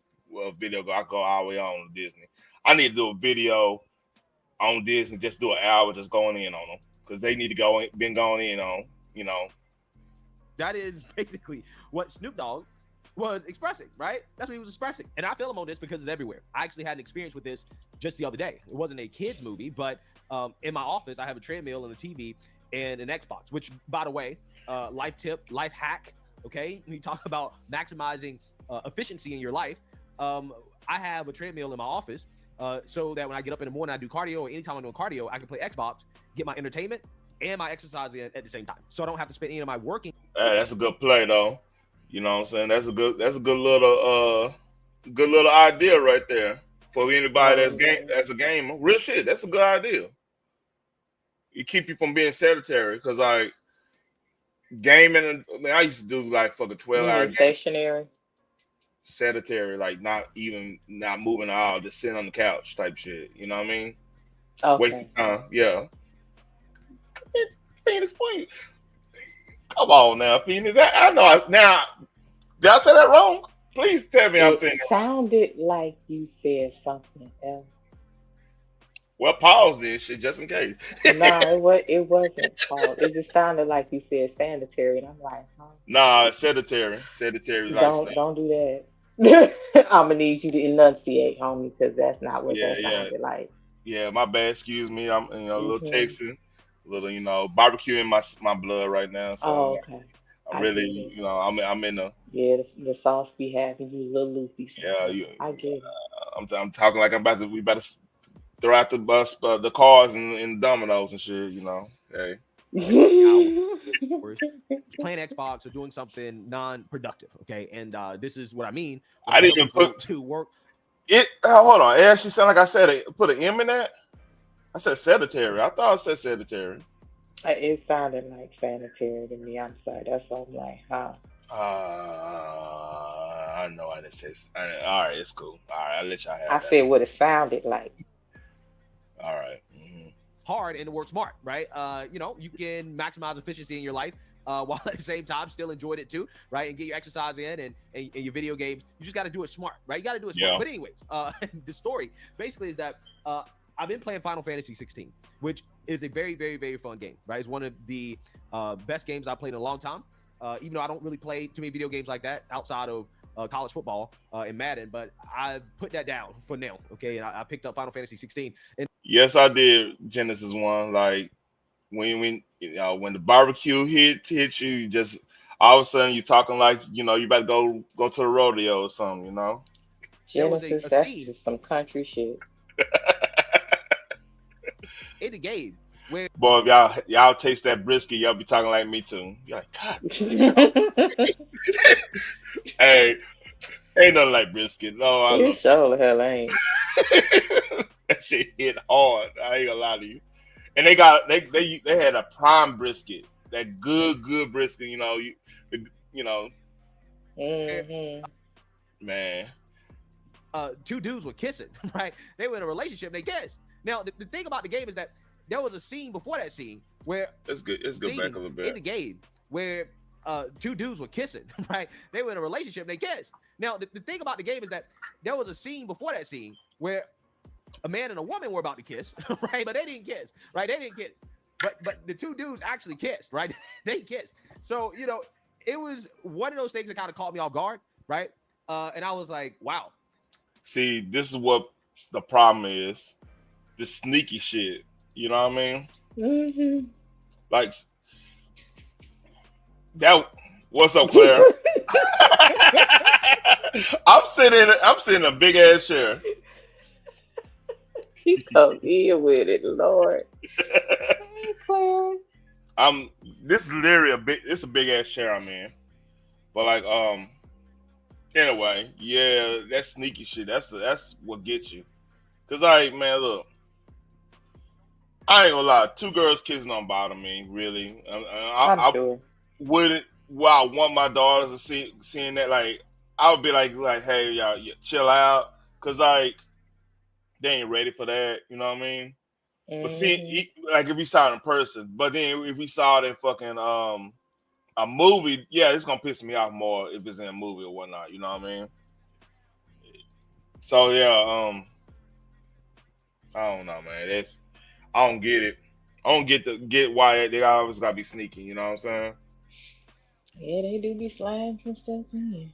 video go. I go all the way on to Disney. I need to do a video on Disney. Just do an hour, just going in on them because they need to been going in on. You know,
that is basically what Snoop Dogg was expressing, right? That's what he was expressing. And I feel him on this because it's everywhere. I actually had an experience with this just the other day. It wasn't a kids movie, but in my office, I have a treadmill and a TV and an Xbox, which, by the way, life tip, life hack, okay? We talk about maximizing efficiency in your life. I have a treadmill in my office so that when I get up in the morning, I do cardio, or anytime I'm doing cardio, I can play Xbox, get my entertainment and my exercise in at the same time. So I don't have to spend any of my working.
Hey, that's a good play, though. You know what I'm saying? That's a good little idea right there for anybody that's a gamer. Real shit. That's a good idea. It keep you from being sedentary because like gaming. I mean, I used to do like fucking 12-hour
stationary.
Sedentary, like not moving at all, just sitting on the couch type shit. You know what I mean?
Okay.
Wasting time. Yeah. Phoenix, please. Come on now, Phoenix. I know now. Did I say that wrong? Please tell me I'm saying that wrong.
Sounded like you said something else.
Well, pause this shit just in case.
No, it wasn't paused. It just sounded like you said sanitary, and I'm like, huh?
Nah, sedentary lifestyle.
Don't do that. I'm gonna need you to enunciate, homie, because that's not what that sounded like.
Yeah, my bad. Excuse me. I'm a little Texan, a little barbecue in my blood right now. So
okay.
I'm really I'm in the
the sauce be having you a little loopy. So I get it.
I'm talking like we about to throw out the bus, the cars and dominoes and shit. You know, hey.
Playing Xbox or doing something non-productive, okay? And this is what I mean.
I didn't even put
to work.
Hold on, it actually sounded like I said put an M in that. I said sedentary. I thought I said sedentary.
It sounded like sanitary to me. I'm sorry. That's all I'm like, huh?
I know I didn't say. All right, it's cool. All right, I'll let y'all have
I said what it sounded like.
All right.
Hard and to work smart, right? You can maximize efficiency in your life while at the same time still enjoying it too, right? And get your exercise in and your video games. You just got to do it smart, right? You got to do it smart. Yeah. But anyways, the story basically is that I've been playing Final Fantasy 16, which is a very, very, very fun game, right? It's one of the best games I've played in a long time, even though I don't really play too many video games like that outside of college football and Madden, but I put that down for now, okay? And I picked up Final Fantasy 16. And
yes, I did Genesis 1. Like when the barbecue hit you, just all of a sudden you're talking like you about to go to the rodeo or something,
Genesis, that's just some country shit.
in the game where
Boy, if y'all taste that brisket, y'all be talking like me too. You're like, God damn. Hey, ain't nothing like brisket. No, I
It
love
sure the hell ain't.
that shit hit hard. I ain't gonna lie to you. And they had a prime brisket, that good brisket. You know, man.
Two dudes were kissing, right? They were in a relationship. They kissed. Now the thing about the game is that there was a scene before that scene where
it's good back a little bit
in the game where two dudes were kissing, right? They were in a relationship. They kissed. Now the thing about the game is that there was a scene before that scene where a man and a woman were about to kiss, right? But they didn't kiss, right? They didn't kiss. But the two dudes actually kissed, right? They kissed. So, it was one of those things that kind of caught me off guard, right? And I was like, wow.
See, this is what the problem is. The sneaky shit. You know what I mean?
Mm-hmm.
Like, that. What's up, Claire? I'm sitting in a big ass chair.
She's so ill with it, Lord. Hey, Claire.
This is literally it's a big ass chair I'm in. But like, anyway, yeah, that sneaky shit, that's what gets you. Cause man, look, I ain't gonna lie, two girls kissing don't bother me, really.
I'm sure.
Wouldn't, I want my daughters to seeing that, like, I would be like, hey, y'all, chill out. Cause like, they ain't ready for that, you know what I mean? But see, like if we saw it in person, but then if we saw it in fucking a movie, yeah, it's gonna piss me off more if it's in a movie or whatnot, you know what I mean? So yeah, I don't know, man. I don't get it. I don't get why they always gotta be sneaky, you know what I'm saying?
Yeah, they do be sliding some stuff in.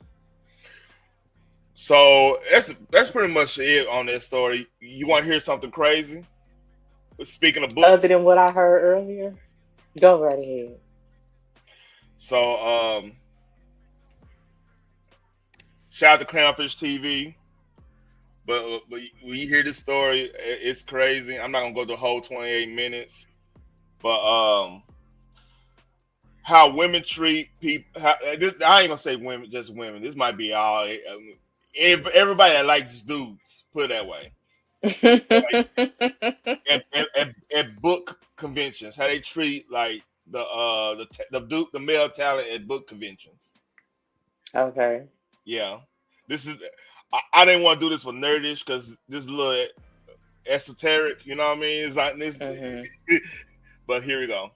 So that's pretty much it on that story. You want to hear something crazy? Speaking of books,
Other than what I heard earlier, go right ahead.
So, shout out to Clownfish TV. But when you hear this story, it's crazy. I'm not gonna go the whole 28 minutes, but how women treat people. I ain't gonna say women, just women. This might be all everybody that likes dudes. Put it that way. At book conventions, how they treat like the male talent at book conventions.
Okay.
Yeah, this is. I didn't want to do this for nerdish because this is a little esoteric. You know what I mean? It's like this, but here we go.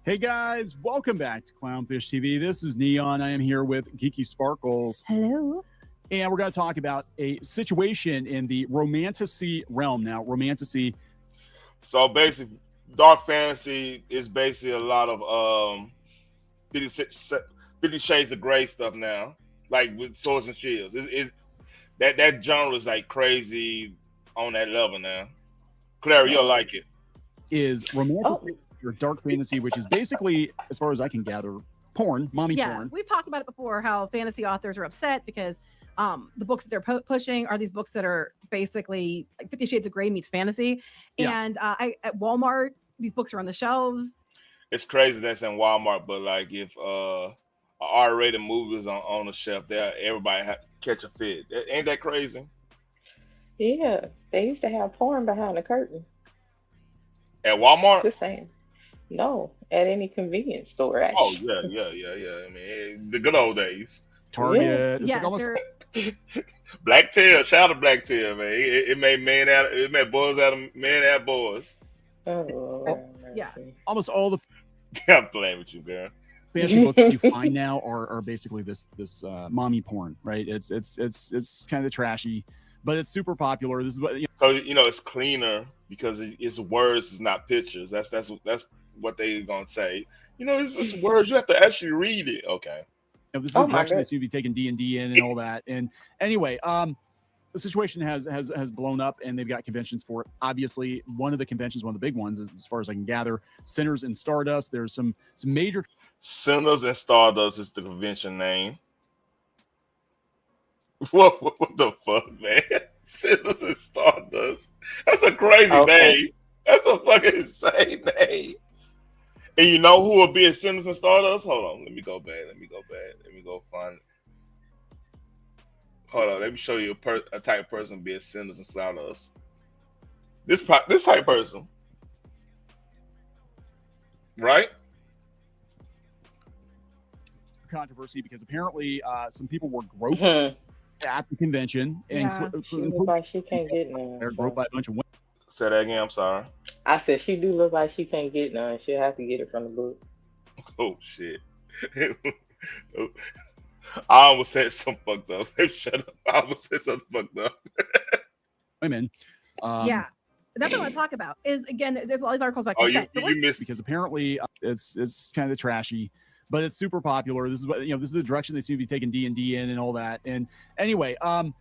Hey guys, welcome back to Clownfish TV. This is Neon. I am here with Geeky Sparkles.
Hello.
And we're going to talk about a situation in the romantasy realm now. Romantasy.
So basically, dark fantasy is basically a lot of 50 Shades of Grey stuff now, like with swords and shields. That genre is like crazy on that level now. Claire, you'll like it.
Is romantasy or dark fantasy, which is basically, as far as I can gather, porn, mommy porn.
We've talked about it before, how fantasy authors are upset because the books that they're pushing are these books that are basically like 50 Shades of Grey meets fantasy. And at Walmart, these books are on the shelves.
It's crazy that's in Walmart, but like if R-rated movies on the shelf, there everybody catch a fit. Ain't that crazy?
Yeah, they used to have porn behind the curtain.
At Walmart?
Just saying. No, at any convenience store, actually.
Oh, yeah. I mean, the good old days.
Target.
Yeah,
Blacktail. Shout out to Blacktail, man. It made boys out of men out of boys.
Yeah.
Almost all the
I'm playing with you, girl.
fantasy books that you find now are basically this mommy porn, right? It's kind of trashy, but it's super popular. This is what
So it's cleaner because it's words, it's not pictures. That's what they gonna say. It's words. You have to actually read it. Okay.
This is the direction they seem to be taking D&D in and all that. And anyway, the situation has blown up, and they've got conventions for it. Obviously, one of the conventions, one of the big ones, as far as I can gather, Sinners and Stardust. There's some major
Sinners and Stardust is the convention name. What the fuck, man? Sinners and Stardust. That's a crazy name. That's a fucking insane name. And you know who will be in Sinners and Stardust? Hold on. Let me go back. Let me go find it. Hold on. Let me show you a type of person be in Sinners and Stardust. This type person. Right?
Controversy because apparently some people were groped at the convention.
Yeah, she look like she can't get none.
They're groped by a bunch of women.
Say that again. I'm sorry.
I said she do look like she can't get none. She'll have to get it from the book.
Oh shit! I almost said something fucked up. Shut up! I almost said something fucked up.
Women.
Yeah. That's what I want to talk about. Is again, there's all these articles about consent.
You missed because apparently it's kind of trashy, but it's super popular. This is what this is the direction they seem to be taking D&D in and all that. And anyway, the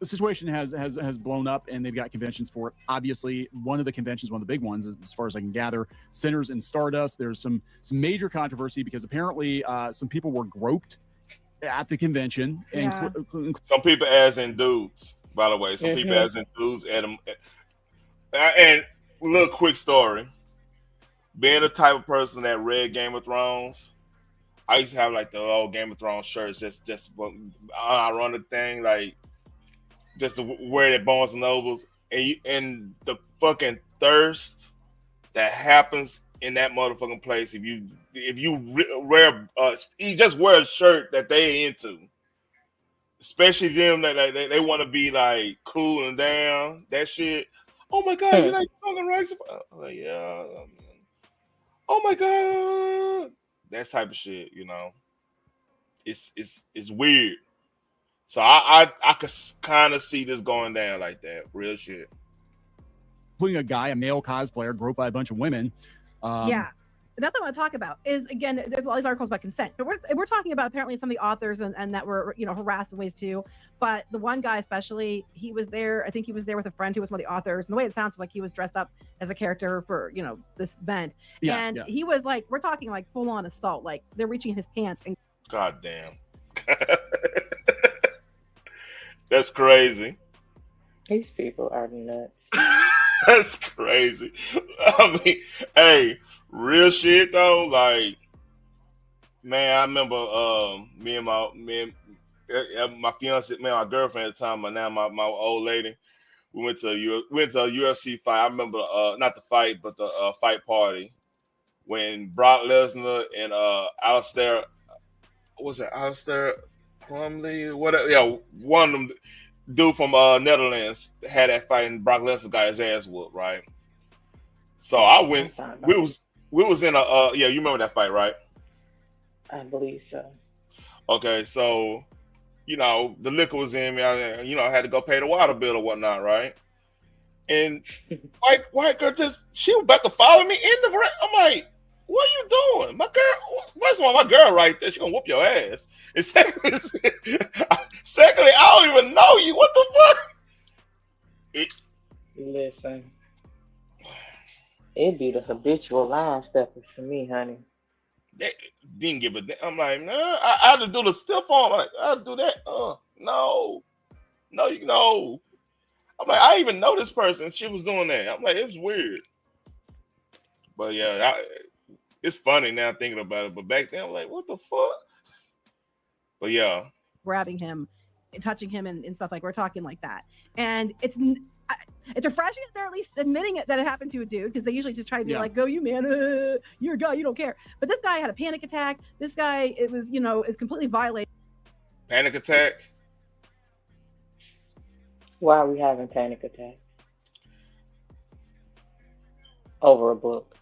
situation has blown up, and they've got conventions for it. Obviously, one of the conventions, one of the big ones, as far as I can gather, Sinners and Stardust. There's some major controversy because apparently some people were groped at the convention.
Yeah.
Some people, as in dudes, by the way. Some people, as in dudes, at them. And little quick story. Being the type of person that read Game of Thrones, I used to have like the old Game of Thrones shirts, just ironic thing, like just to wear it at Barnes and Nobles, and the fucking thirst that happens in that motherfucking place if you wear you just wear a shirt that they into, especially them that they want to be like cool and down that shit. Oh my god, you like fucking rice? Like, yeah. Oh my god, that type of shit. It's weird. So I could kind of see this going down like that. Real shit.
Including a male cosplayer, groped by a bunch of women.
Yeah. That's what I want to talk about. Is again, there's all these articles about consent. But we're talking about apparently some of the authors and that were harassed in ways too. But the one guy especially, he was there. I think he was there with a friend who was one of the authors. And the way it sounds like he was dressed up as a character for this event. And he was like, we're talking like full on assault. Like they're reaching his pants. And
god damn. That's crazy.
These people are nuts.
That's crazy. I mean, hey, real shit though. Like, man, I remember me and my fiance, my girlfriend at the time, but now my old lady. We went to a UFC fight. I remember not the fight, but the fight party when Brock Lesnar and Alistair Crumley? Whatever. Yeah, one of them. Dude from Netherlands had that fight, and Brock Lesnar got his ass whooped, right? So I went. We was in a you remember that fight, right?
I believe so.
Okay, so the liquor was in me. I had to go pay the water bill or whatnot, right? And white girl she was about to follow me in the ring. I'm like, what are you doing? My girl, first of all, my girl right there, she gonna whoop your ass. And secondly, I don't even know you. What the fuck?
Listen, it'd be the habitual line steppers for me, honey.
They didn't give a damn. I'm like, nah, I had to do the stiff arm. I'm like, I had to do that. No. I'm like, I even know this person. She was doing that. I'm like, it's weird. But yeah, it's funny now thinking about it. But back then, I'm like, what the fuck? But yeah.
grabbing him, touching him, and stuff like we're talking like that. And it's refreshing that they're at least admitting it that it happened to a dude, because they usually just try to be like, go you man, you're a guy, you don't care. But this guy had a panic attack. This guy, it was is completely violated.
Panic attack?
Why are we having panic attacks? Over a book.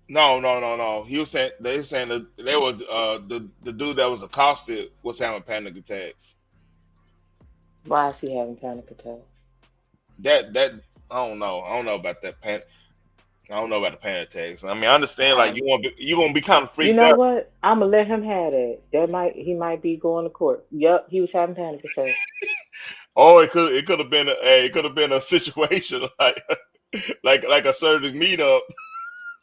No. They were saying that they were the dude that was accosted was having panic attacks.
Why is he having panic attacks?
That I don't know. I don't know about that panic. I don't know about the panic attacks. I mean, I understand like you gonna be kind of freaked out.
You know what? I'm gonna let him have that. He might be going to court. Yep, he was having panic attacks.
Oh, it could have been a situation like a certain meetup.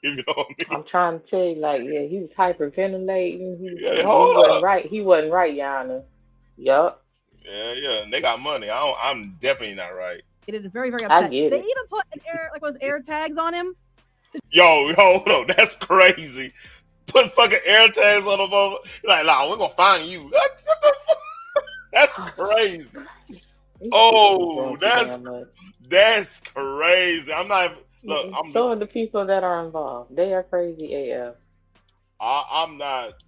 If you know what I mean.
I'm trying to tell you, he was hyperventilating. He
hold
wasn't
up.
right. He wasn't right, Yana. Yup.
Yeah. And they got money. I'm definitely not right.
It is very, very
I
upset.
get
They
it.
even put an air, like, was air tags on him.
Yo, hold on. That's crazy. Put fucking air tags on them over. Like, nah, we're gonna find you. What the fuck? That's crazy.
These people be
Oh,
doing too damn much.
that's crazy. I'm not. Look,
So are the people that are involved. They are crazy AF.
I'm not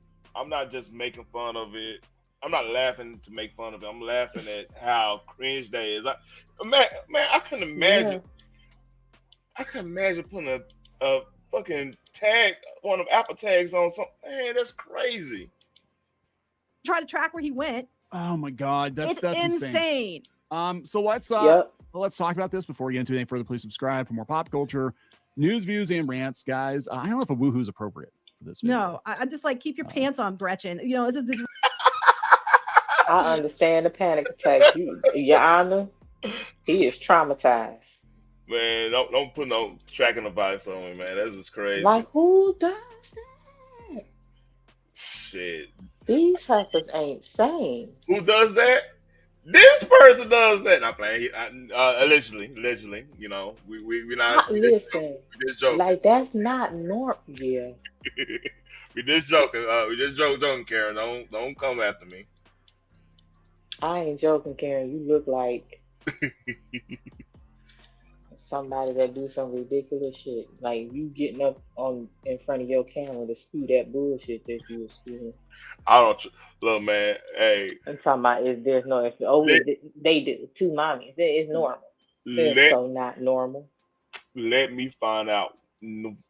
just making fun of it. I'm not laughing to make fun of it. I'm laughing at how cringe that is. Man, I couldn't imagine. I couldn't imagine putting a fucking tag, one of Apple tags on something. Man, that's crazy.
Try to track where he went.
Oh my God, that's
insane.
So let's talk about this before we get into anything further. Please subscribe for more pop culture news, views, and rants, guys. I don't know if a woohoo is appropriate for this video.
No, I'm just like, keep your pants on, Gretchen. You know, this
I understand the panic attack. Your Honor, he is traumatized.
Man, don't put no tracking device on me, man. That's just crazy.
Like, who does that?
Shit.
These heifers ain't sane.
Who does that? This person does that. Not playing. Allegedly, you know, we not.
Listen,
we just joking.
Like, that's not normal. Yeah.
We just joking. We just joking, Karen. Don't come after me.
I ain't joking, Karen. You look like somebody that do some ridiculous shit. Like, you getting up in front of your camera to spew that bullshit that you were spewing.
I don't look, man. Hey,
I'm talking about they do two mommies. It's normal. It's so not normal.
Let me find out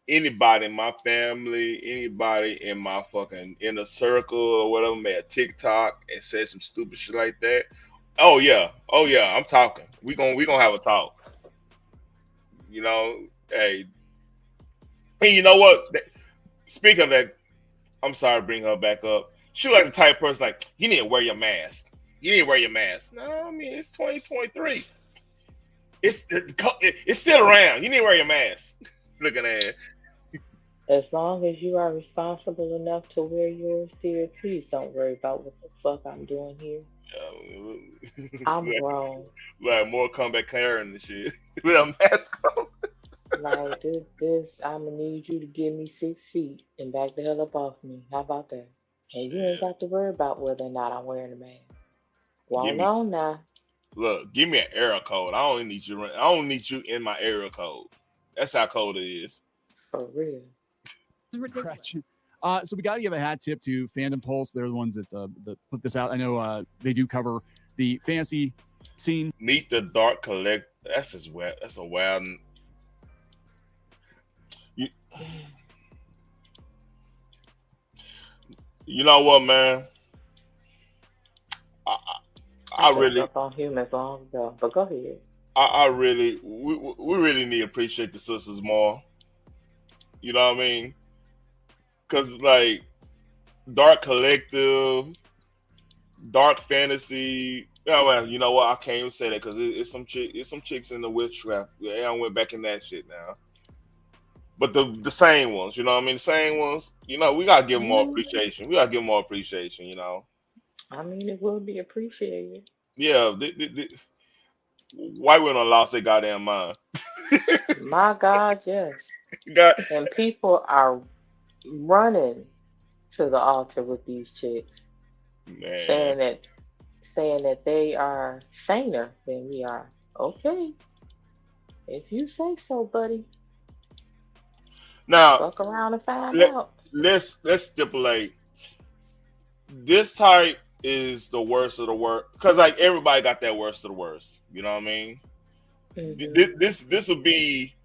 anybody in my family, anybody in my fucking inner circle or whatever made a TikTok and said some stupid shit like that. Oh yeah, I'm talking. We gonna have a talk. You know, hey, you know what? Speaking of that, I'm sorry to bring her back up. She like the type of person like, you need to wear your mask. You need to wear your mask. No, I mean, it's 2023. It's still around. You need to wear your mask. Looking at it.
As long as you are responsible enough to wear yours, dear, please don't worry about what the fuck I'm doing here. I'm grown.
Like more comeback Karen and shit with a mask on.
Like this, I'm gonna need you to give me 6 feet and back the hell up off me. How about that? And you ain't got to worry about whether or not I'm wearing a mask. Well, no, now.
Look, give me an area code. I don't need you in my area code. That's how cold it is.
For real.
So we got to give a hat tip to Fandom Pulse. They're the ones that put this out. I know they do cover the fantasy scene.
Meet the Dark Collect. That's just wet. That's a wild. You know what, man? I really
up on humans long ago, but go ahead.
We really need to appreciate the sisters more. You know what I mean? Because like Dark Collective, Dark Fantasy. Yeah, well, you know what? I can't even say that because it's some chicks in the witchcraft. Yeah, I went back in that shit now. But the same ones, you know what I mean? The same ones, you know, we gotta give them more appreciation. We gotta give them more appreciation, you know.
I mean, it will be appreciated.
Yeah, white women lost their goddamn mind.
My God, yes. And people are running to the altar with these chicks, saying that they are saner than we are. Okay, if you say so, buddy.
Now,
fuck around and find out.
Let's stipulate. This type is the worst of the worst because like everybody got that worst of the worst. You know what I mean? Mm-hmm. This would be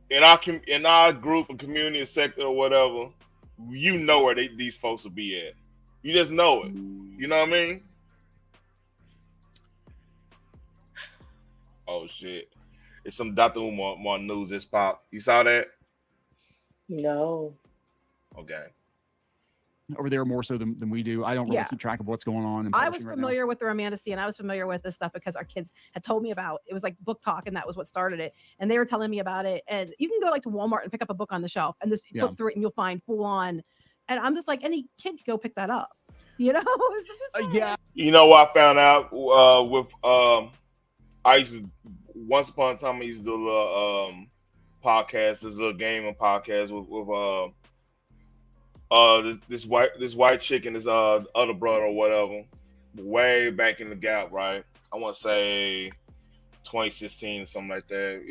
in our group and community sector or whatever. You know where these folks will be at. You just know it. You know what I mean? Oh shit! It's some Dr. Umar news that's popped. You saw that?
No.
Okay.
Over there more so than we do. I don't really keep track of what's going on.
I was familiar with the Romantasy, and I was familiar with this stuff because our kids had told me about it. Was like book talk, and that was what started it. And they were telling me about it. And you can go like to Walmart and pick up a book on the shelf and just flip through it, and you'll find full on. And I'm just like, any kid can go pick that up. You know?
Yeah.
You know what I found out with I used to once upon a time I used to do a little podcast, this little gaming podcast with this white chick and this other brother or whatever, way back in the gap, right? I want to say 2016 or something like that.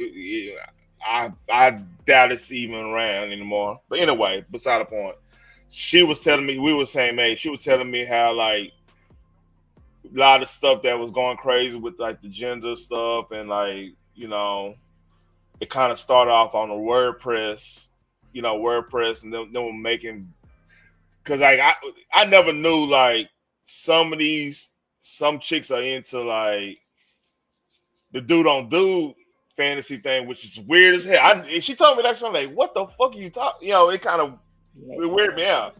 I doubt it's even around anymore. But anyway, beside the point, she was telling me we were the same age. She was telling me how like a lot of stuff that was going crazy with like the gender stuff and like it kind of started off on the WordPress, and then were making because like I never knew like some chicks are into like the dude on dude fantasy thing, which is weird as hell. She told me that shit, I'm like, what the fuck are you talking? It kind of weirded me out.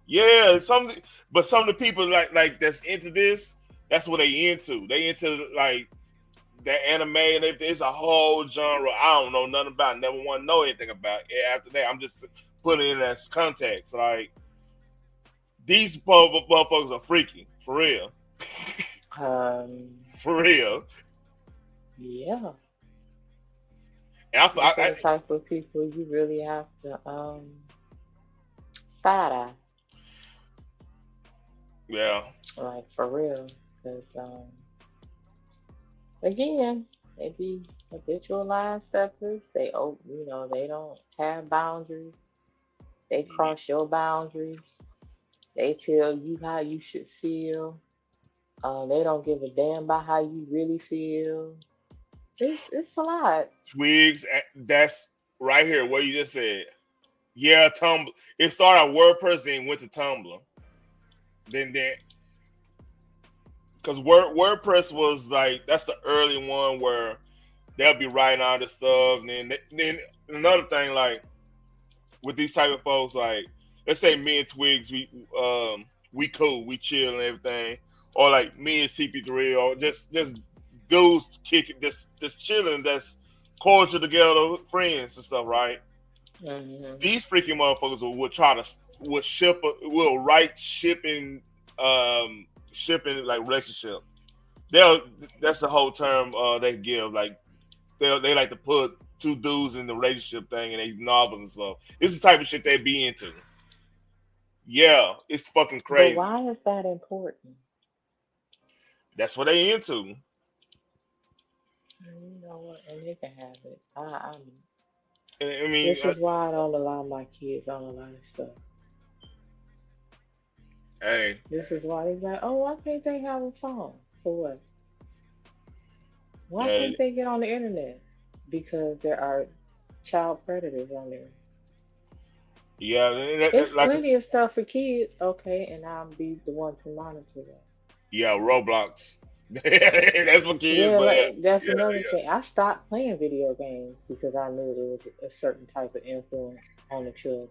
Yeah, but some of the people like that's into this, that's what they into. They into like that anime and everything. It's a whole genre I don't know nothing about. Never want to know anything about. After that, I'm just putting it in as context. Like these motherfuckers are freaky for real. For real.
Yeah.
And
the type of people you really have to side eye.
Yeah.
Like for real, because again, they be habitual line steppers. They they don't have boundaries. They cross your boundaries. They tell you how you should feel. They don't give a damn about how you really feel. It's a lot.
Twigs, that's right here what you just said. Yeah, Tumblr. It started WordPress, then went to Tumblr. Then because WordPress was like that's the early one where they'll be writing all this stuff. And then another thing, like with these type of folks, like let's say me and Twigs, we cool, we chill and everything, or like me and CP3, or just dudes kicking, just chilling, that's cordial together, friends and stuff, right?
Mm-hmm.
These freaking motherfuckers will write shipping like relationship. That's the whole term they give. Like they like to put two dudes in the relationship thing and they novels and stuff. This is the type of shit they be into. Yeah, it's fucking crazy.
But why is that important?
That's what they into.
You know what? And they can have it. I
mean,
this is why I don't allow my kids on a lot of stuff.
Hey.
This is why they're like, oh, why can't they have a phone? For what? Why can't they get on the internet? Because there are child predators on there.
Yeah,
there's plenty of stuff for kids. Okay, and I'll be the one to monitor that.
Yeah, Roblox. That's for kids. But
that's another thing. I stopped playing video games because I knew there was a certain type of influence on the children.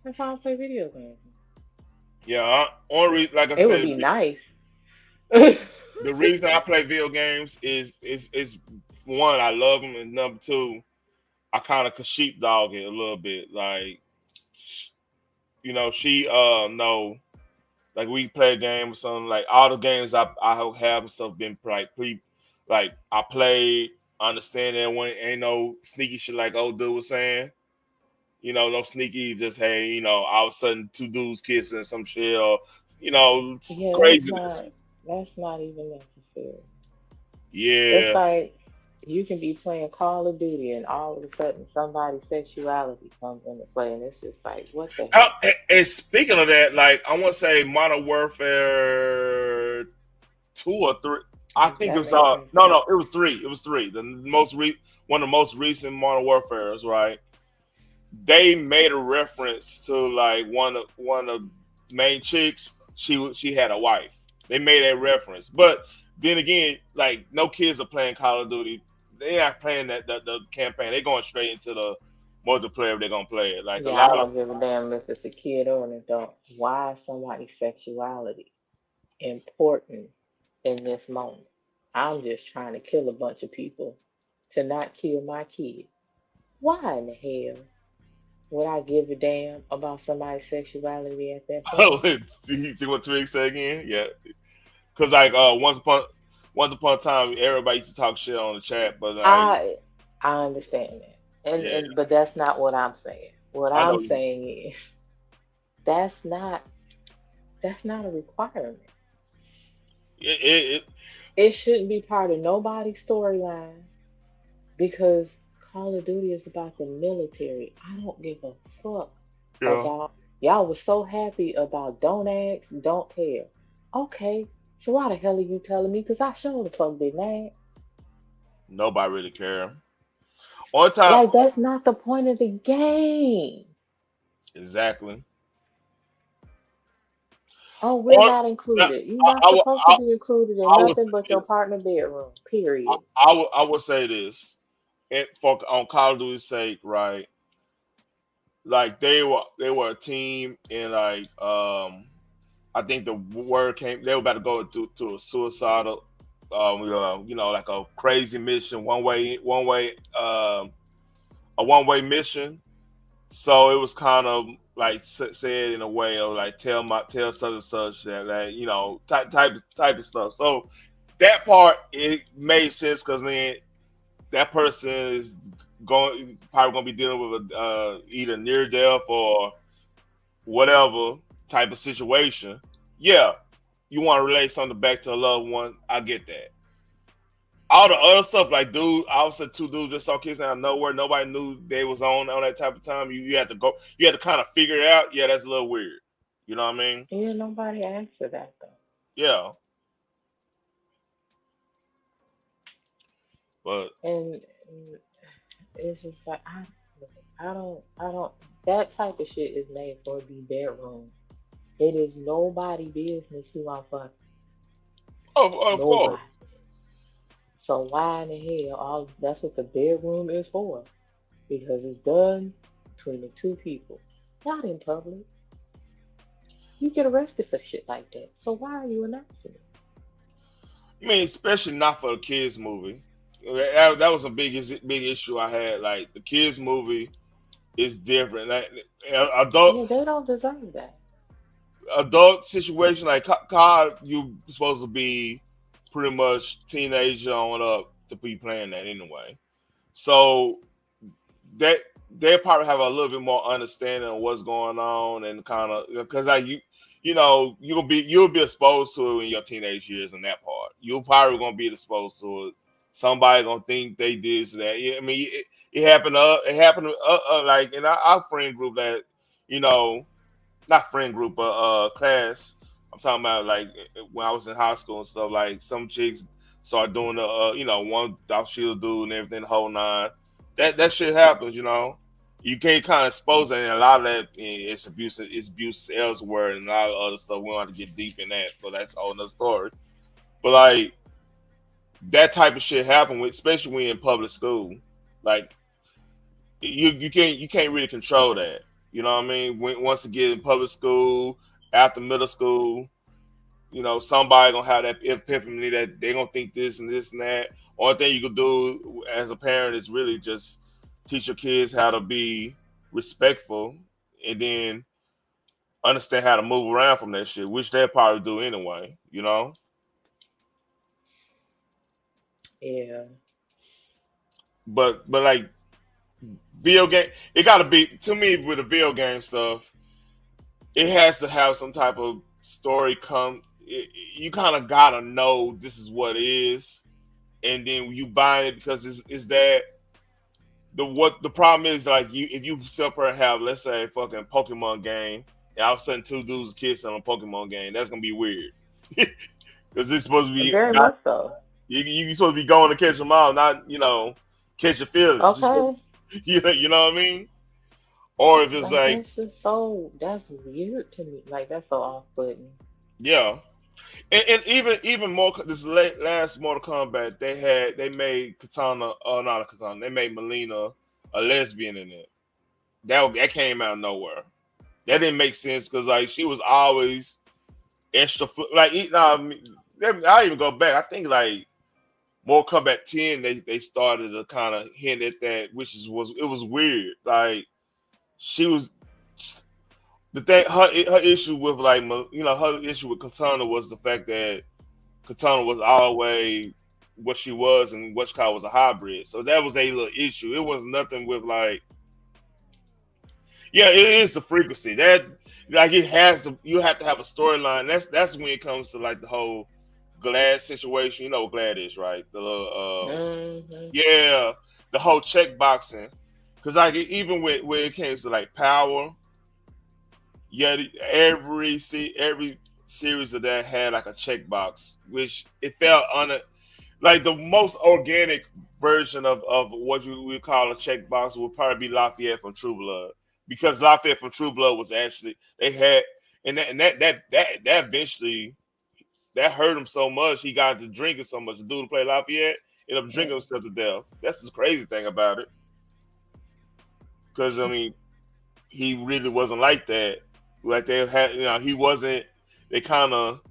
That's why I don't play video games.
Yeah, like I said,
it would be nice.
The reason I play video games is one, I love them, and number two, I kind of sheepdog it a little bit. Like, she no, like we play a game or something. Like all the games I have and stuff been like I play, understand that when ain't no sneaky shit like old dude was saying. No sneaky, just hey, all of a sudden two dudes kissing some shit or craziness.
That's not even necessary.
Yeah.
It's like you can be playing Call of Duty and all of a sudden somebody's sexuality comes into play and it's just like, what the hell?
And speaking of that, like I want to say Modern Warfare 2 or 3. I think it was no, it was 3. It was 3. The one of the most recent Modern Warfares, right? They made a reference to like one of main chicks. She had a wife. They made that reference, but then again, like no kids are playing Call of Duty. They not playing the campaign. They're going straight into the multiplayer. They're gonna play it. Like
I don't give a damn if it's a kid or an adult. Why is somebody's sexuality important in this moment? I'm just trying to kill a bunch of people to not kill my kid. Why in the hell would I give a damn about somebody's sexuality at that point?
Oh, see what Twig said again? Yeah. because like once upon a time, everybody used to talk shit on the chat, but like
I understand that,
yeah,
but that's not what I'm saying. What
I
I'm
know.
saying is that's not a requirement. It shouldn't be part of nobody's storyline because Call of Duty is about the military. I don't give a fuck about y'all was so happy about don't ask, don't care. Okay, so why the hell are you telling me? Because I sure the fuck didn't ask.
Nobody really care. On time,
Like that's not the point of the game.
exactly.
Oh, we're not included. You're not supposed to be included in
I would
nothing but your partner bedroom. Period.
I would say this, and for on Call of Duty's sake, right? Like they were a team, and like I think the word came they were about to go to a suicidal, like a crazy mission, a one way mission. So it was kind of like said in a way of like tell such and such that type of stuff. So that part it made sense because then that person is probably gonna be dealing with either near death or whatever type of situation. Yeah, you want to relate something back to a loved one. I get that. All the other stuff, like I was two dudes just saw kids out of nowhere. Nobody knew they was on that type of time. You had to go. You had to kind of figure it out. Yeah, that's a little weird. You know what I mean?
Yeah, nobody asked for that though.
Yeah. But
and it's just like I don't. That type of shit is made for the bedroom. It is nobody business who I'm fucking.
Of course.
So why in the hell that's what the bedroom is for? Because it's done between the two people, not in public. You get arrested for shit like that. So why are you announcing it?
I mean, especially not for a kids movie. That was a big issue I had. Like the kids movie is different. Like adult.
Yeah, they don't deserve that.
Adult situation like COD, you supposed to be pretty much teenager on up to be playing that anyway. So that they probably have a little bit more understanding of what's going on and kind of because like you'll be exposed to it in your teenage years in that part. You're probably gonna be exposed to it. Somebody gonna think they did that. I mean, it happened. It happened like in our friend group that not friend group, but class. I'm talking about like when I was in high school and stuff. Like some chicks start doing the one thought she'll do and everything, the whole nine. That shit happens. You can't kind of expose that, and a lot of that it's abuse elsewhere, and a lot of other stuff. We don't have to get deep in that, but that's a whole nother story. But like that type of shit happen, especially when you're in public school. Like you can't really control that. You know what I mean? Once you get in public school, after middle school, somebody gonna have that epiphany that they gonna think this and this and that. Only thing you can do as a parent is really just teach your kids how to be respectful and then understand how to move around from that shit, which they'll probably do anyway,
Yeah.
But like video game, it gotta be to me with the video game stuff. It has to have some type of story you kind of gotta know this is what it is, and then you buy it because it's that. The problem is like if you separate have let's say a fucking Pokemon game and all of a sudden two dudes kissing on a Pokemon game, that's gonna be weird because it's supposed to be
very much so.
You supposed to be going to catch them all, not catch your feelings.
Okay.
You know what I mean? Or if it's like
that's just that's weird to me. Like that's so off-putting.
Yeah. And even more this last Mortal Kombat, they made Katana, not a Katana, they made Melina a lesbian in it. That came out of nowhere. That didn't make sense because like she was always extra like I'll even go back. I think like Mortal Kombat 10 they started to kind of hint at that, which was weird. Like she was the thing her issue with like her issue with Katana was the fact that Katana was always what she was, and what she called was a hybrid. So that was a little issue. It was nothing with like, yeah, it is the frequency that like it has to. You have to have a storyline. That's when it comes to like the whole Glad situation. You know what Glad is, right? The little, yeah, the whole check boxing. Because like even when it came to like Power, yeah, every series of that had like a checkbox, which it felt on it like the most organic version of what you would call a checkbox would probably be Lafayette from True Blood, because Lafayette from True Blood was actually they had that eventually that hurt him so much he got to drinking so much. The dude who played Lafayette ended up drinking himself to death. That's the crazy thing about it, because I mean he really wasn't like that. Like they had, he wasn't. They kind of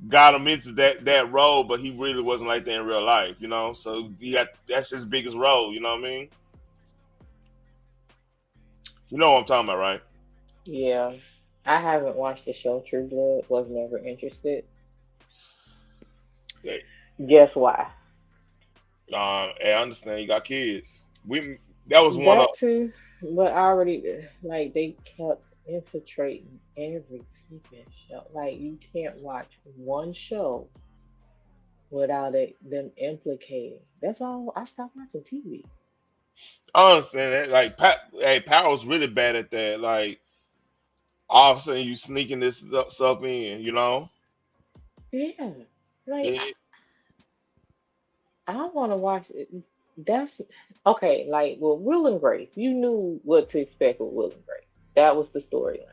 got him into that role, but he really wasn't like that in real life, So that's his biggest role, you know what I mean? You know what I'm talking about, right?
Yeah. I haven't watched the show True Blood, was never interested.
Yeah.
Guess why?
I understand you got kids. That was one of
too, but I already like they kept infiltrating every freaking show. Like you can't watch one show without them implicating. That's all. I stopped watching TV.
I understand that. Like, Power's really bad at that. Like, all of a sudden you sneaking this stuff in,
Yeah, like I want to watch it. That's okay. Like, well, Will and Grace, you knew what to expect with Will and Grace. That was the storyline.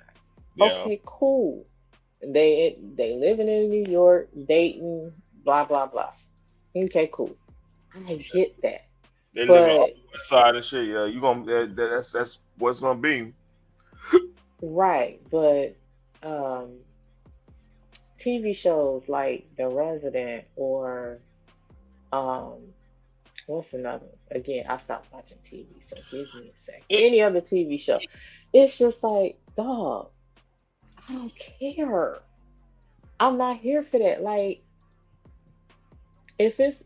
Yeah.
Okay, cool. They living in New York, dating, blah blah blah. Okay, cool. I get that.
They live on the west side and shit. Yeah, you gonna that's what's gonna be.
Right, but TV shows like The Resident or what's another? Again, I stopped watching TV, so give me a second. Any other TV show, it's just like, dog, I don't care. I'm not here for that. Like, if it's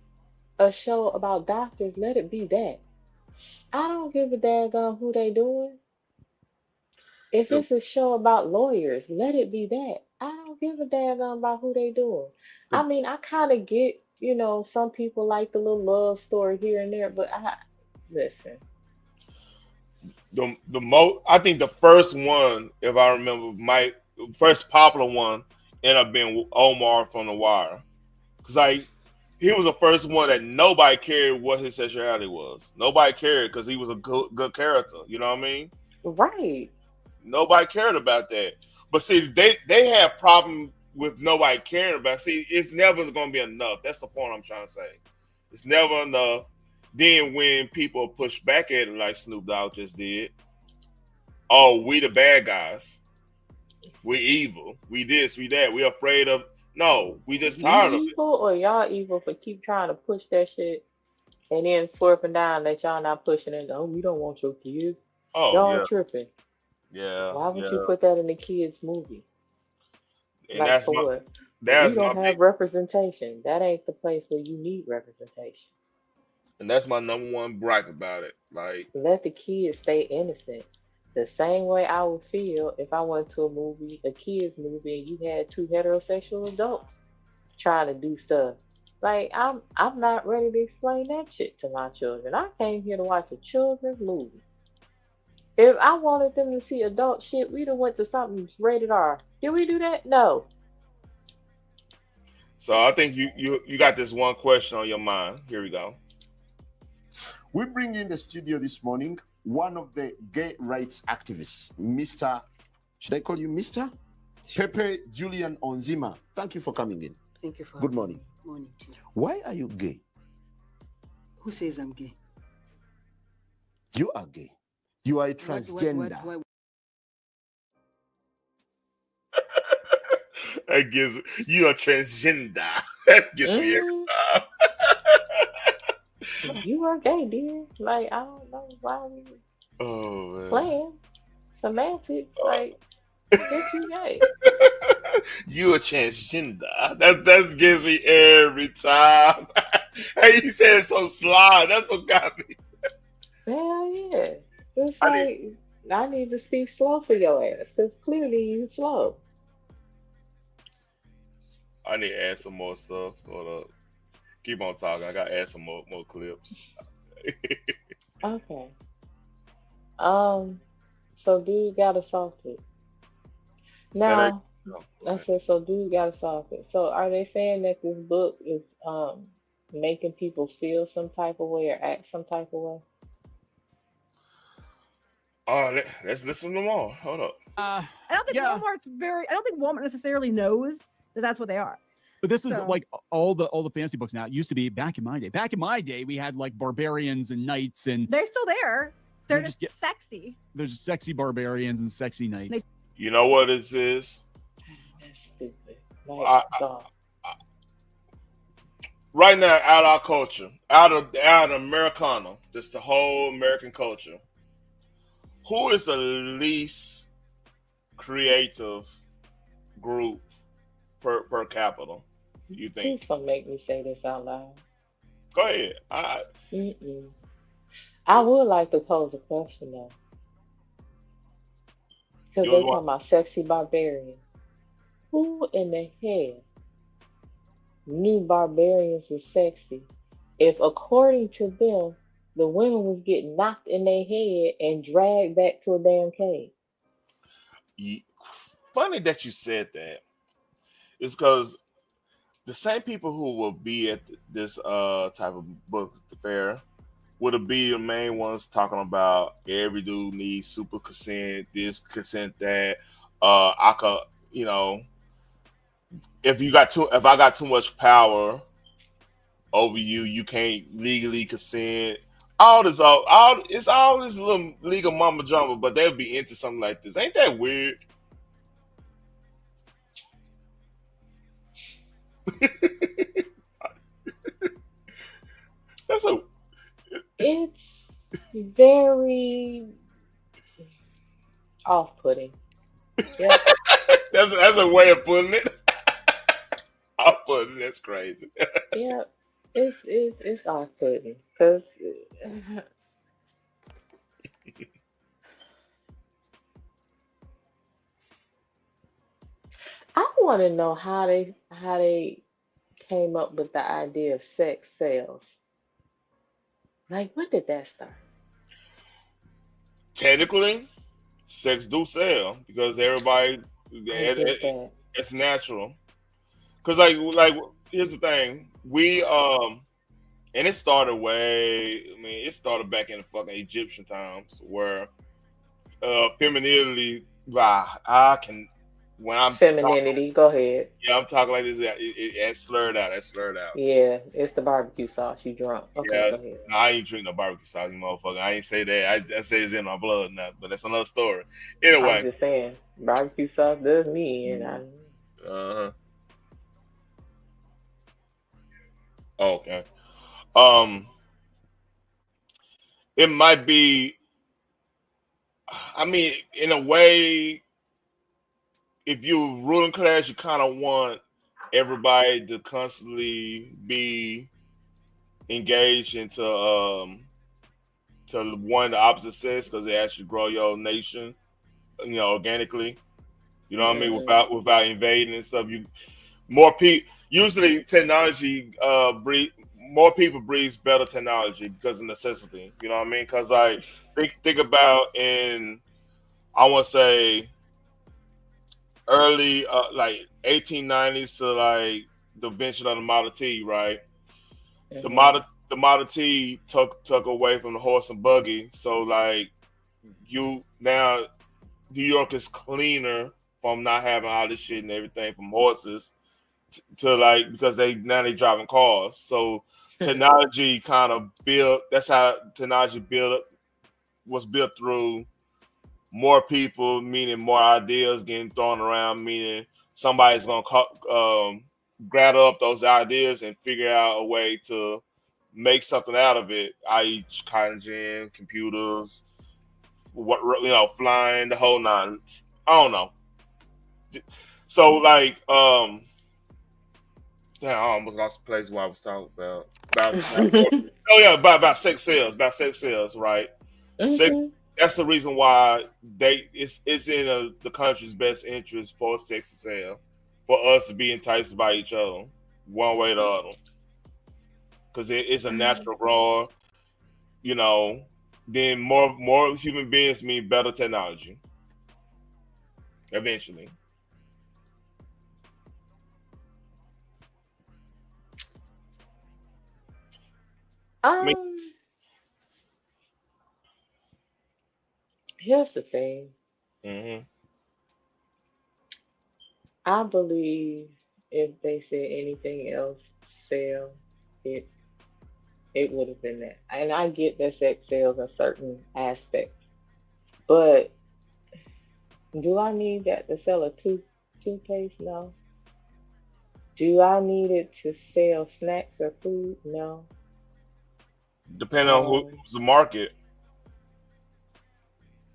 a show about doctors, let it be that. I don't give a daggone who they doing. If it's a show about lawyers, let it be that. I don't give a daggone about who they doing. I mean, I kind of get, some people like the little love story here and there, but listen.
I think the first one, if I remember, first popular one ended up being Omar from The Wire, because he was the first one that nobody cared what his sexuality was. Nobody cared because he was a good character. You know what I mean?
Right.
Nobody cared about that. But see, they have problem with nobody caring about it. See, it's never going to be enough. That's the point I'm trying to say. It's never enough. Then when people push back at it like Snoop Dogg just did, oh, we the bad guys. We evil. We this, we that. We afraid of. No, we just tired of it.
Evil or y'all evil for keep trying to push that shit and then swerving down that y'all not pushing it. Oh, we don't want your kids.
Oh,
y'all
yeah.
tripping.
Yeah.
Why would you put that in the kids' movie?
And
like
that's
for
my,
what?
that's
You don't
my
have representation. That ain't the place where you need representation.
And that's my number one gripe about it. Like,
let the kids stay innocent. The same way I would feel if I went to a kids movie, and you had two heterosexual adults trying to do stuff. Like I'm not ready to explain that shit to my children. I came here to watch a children's movie. If I wanted them to see adult shit, we'd have went to something rated R. Did we do that? No.
So I think you got this one question on your mind. Here we go.
We bring in the studio this morning one of the gay rights activists, Mr. Should I call you Mr? Pepe Julian Onzima. Thank you for coming in.
Thank you for
Good morning.
Morning to you.
Why are you gay?
Who says I'm gay?
You are gay. You are a transgender.
That gives you a transgender. That gets me every time.
You are gay, dear. Like I don't know why we playing semantics. Like That you gay.
You a transgender. That gives me every time. Hey, he said it so sly. That's what got me.
Hell yeah. It's like I need to speak slow for your ass because clearly you slow.
I need to add some more stuff. Hold up. Keep on talking. I gotta add some more clips.
Okay. So dude got assaulted. Now I said so dude got assaulted. So are they saying that this book is making people feel some type of way or act some type of way?
Let's listen to more. Hold up.
I don't think Walmart's I don't think Walmart necessarily knows that that's what they are.
But this is
So-
like all the fantasy books now. It used to be back in my day. Back in my day, we had like barbarians and knights, and
They're still there. They're
just
just sexy.
there's sexy barbarians and sexy knights.
You know what it is?
That's stupid.
Right now, out of our culture, out of Americana, just the whole American culture, who is the least creative group per capita? You think?
Please don't make me say this out loud.
Go ahead.
I would like to pose a question though. Because they talking about sexy barbarians. Who in the hell knew barbarians were sexy if according to them the women was getting knocked in their head and dragged back to a damn cave?
Funny that you said that. It's because the same people who will be at this type of book fair would be the main ones talking about every dude needs super consent, this consent, that. I could, if I got too much power over you, you can't legally consent. It's all this little legal mama drama, but they'll be into something like this. Ain't that weird?
It's very off-putting. Yeah.
That's a way of putting it. Off-putting, that's crazy.
Yeah, it's off-putting because I want to know how they came up with the idea of sex sales. Like, when did that start?
Technically, sex do sell because everybody it's natural. Because like here's the thing, we and it started it started back in the fucking Egyptian times where femininity.
Femininity. Go ahead.
Yeah, I'm talking like this. It's slurred out. It's slurred out.
Yeah, it's the barbecue sauce. You drunk? Okay,
Yeah,
go ahead.
no, I ain't drink no barbecue sauce, you motherfucker. I ain't say that. I say it's in my blood now, but that's another story. Anyway,
I'm just saying, barbecue sauce does me, and
Okay. It might be. I mean, in a way, if you're ruling class, you kind of want everybody to constantly be engaged into to one the opposite sex because they actually grow your nation, organically. You know what I mean? Without invading and stuff. Usually technology more people breeds better technology because of necessity. You know what I mean? Because think about I want to say early like 1890s to like the invention of the Model T, right? The Model T took away from the horse and buggy, so like New York is cleaner from not having all this shit and everything from horses to like because they driving cars. So technology kind of built. That's how technology was built through more people, meaning more ideas getting thrown around, meaning somebody's gonna gather up those ideas and figure out a way to make something out of it, i.e., cotton gin, computers, flying, the whole nine. I don't know. So like damn, I almost lost the place where I was talking about sex sales, right? Sex.
Mhm.
That's the reason why it's in the country's best interest for sex to sell, for us to be enticed by each other, one way or the other, because it's a natural grower. You know, then more human beings mean better technology. Eventually, I mean,
Here's the thing.
mhm.
I believe if they said anything else, sell it, it would have been that. And I get that sex sells in certain aspects, but do I need that to sell a toothpaste? No. Do I need it to sell snacks or food? No.
Depending on who's the market.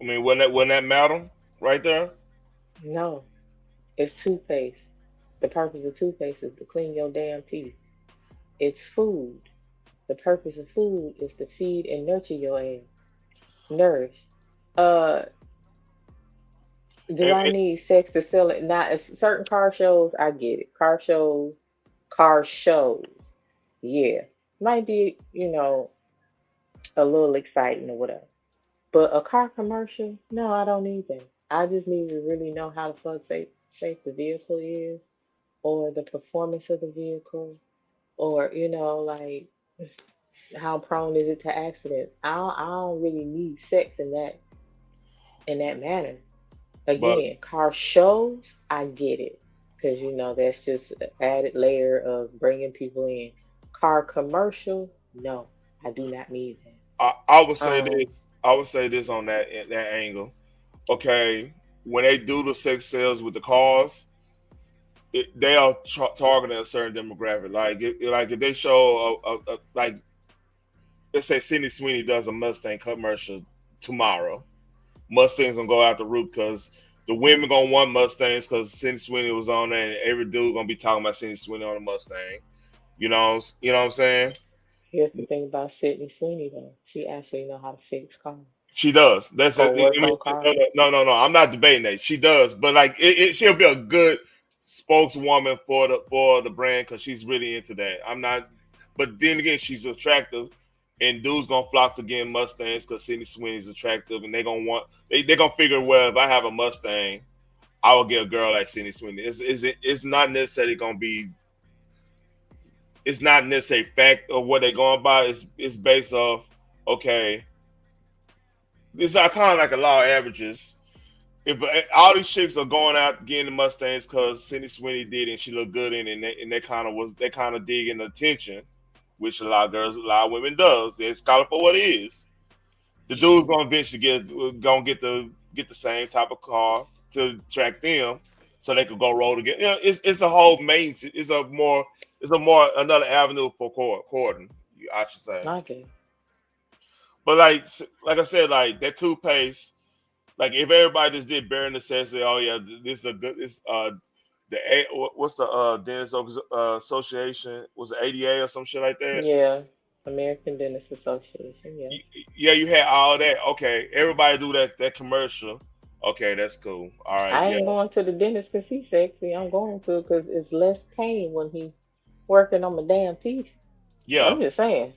I mean, wouldn't that matter right there?
No. It's toothpaste. The purpose of toothpaste is to clean your damn teeth. It's food. The purpose of food is to feed and nurture your ass. Nourish. Uh, do I
And
need sex to sell it? Now, it's certain car shows, I get it. Car shows, yeah, might be, a little exciting or whatever. But a car commercial, no, I don't need that. I just need to really know how the fuck safe the vehicle is, or the performance of the vehicle, or like how prone is it to accidents. I don't really need sex in that manner.
but
Again, car shows, I get it. Because, that's just an added layer of bringing people in. Car commercial, no, I do not need
I would
that.
say this. I would say this on that angle. Okay, when they do the sex sales with the cars, they are targeting a certain demographic. Like if they show like, let's say Sydney Sweeney does a Mustang commercial tomorrow, Mustangs gonna go out the roof because the women gonna want Mustangs because Sydney Sweeney was on there, and every dude gonna be talking about Sydney Sweeney on a Mustang. You know what I'm saying?
Here's the thing about Sydney Sweeney, though. She actually know how to fix cars
She does. That's it.
or work
I mean,
on cars.
no. I'm not debating that. She does, but like, she'll be a good spokeswoman for the brand because she's really into that. I'm not, but then again, she's attractive, and dudes gonna flock to getting Mustangs because Sydney Sweeney's attractive, and they gonna figure, well, if I have a Mustang, I will get a girl like Sydney Sweeney. It's not necessarily gonna be. It's not necessarily fact of what they're going by. It's based off, okay. It's kind of like a law of averages. If all these chicks are going out getting the Mustangs because Sydney Sweeney did and she looked good in it, and they kind of digging the attention, which a lot of girls, a lot of women does. It's call it for what it is. The dude's gonna eventually get the same type of car to attract them, so they could go roll together. It's a whole main. It's a more another avenue for courting. I should say.
Okay.
But like I said, like that toothpaste, like if everybody just did bare necessity, oh yeah, this is a good what's the dentist association, was it ADA or some shit like that?
Yeah. American Dentist Association, yeah.
Yeah, you had all that. Okay, everybody do that commercial. Okay, that's cool. All right,
I
yeah,
ain't going to the dentist because he's sexy. I'm going to because it's less pain when he working on my damn teeth.
yeah.
I'm just saying.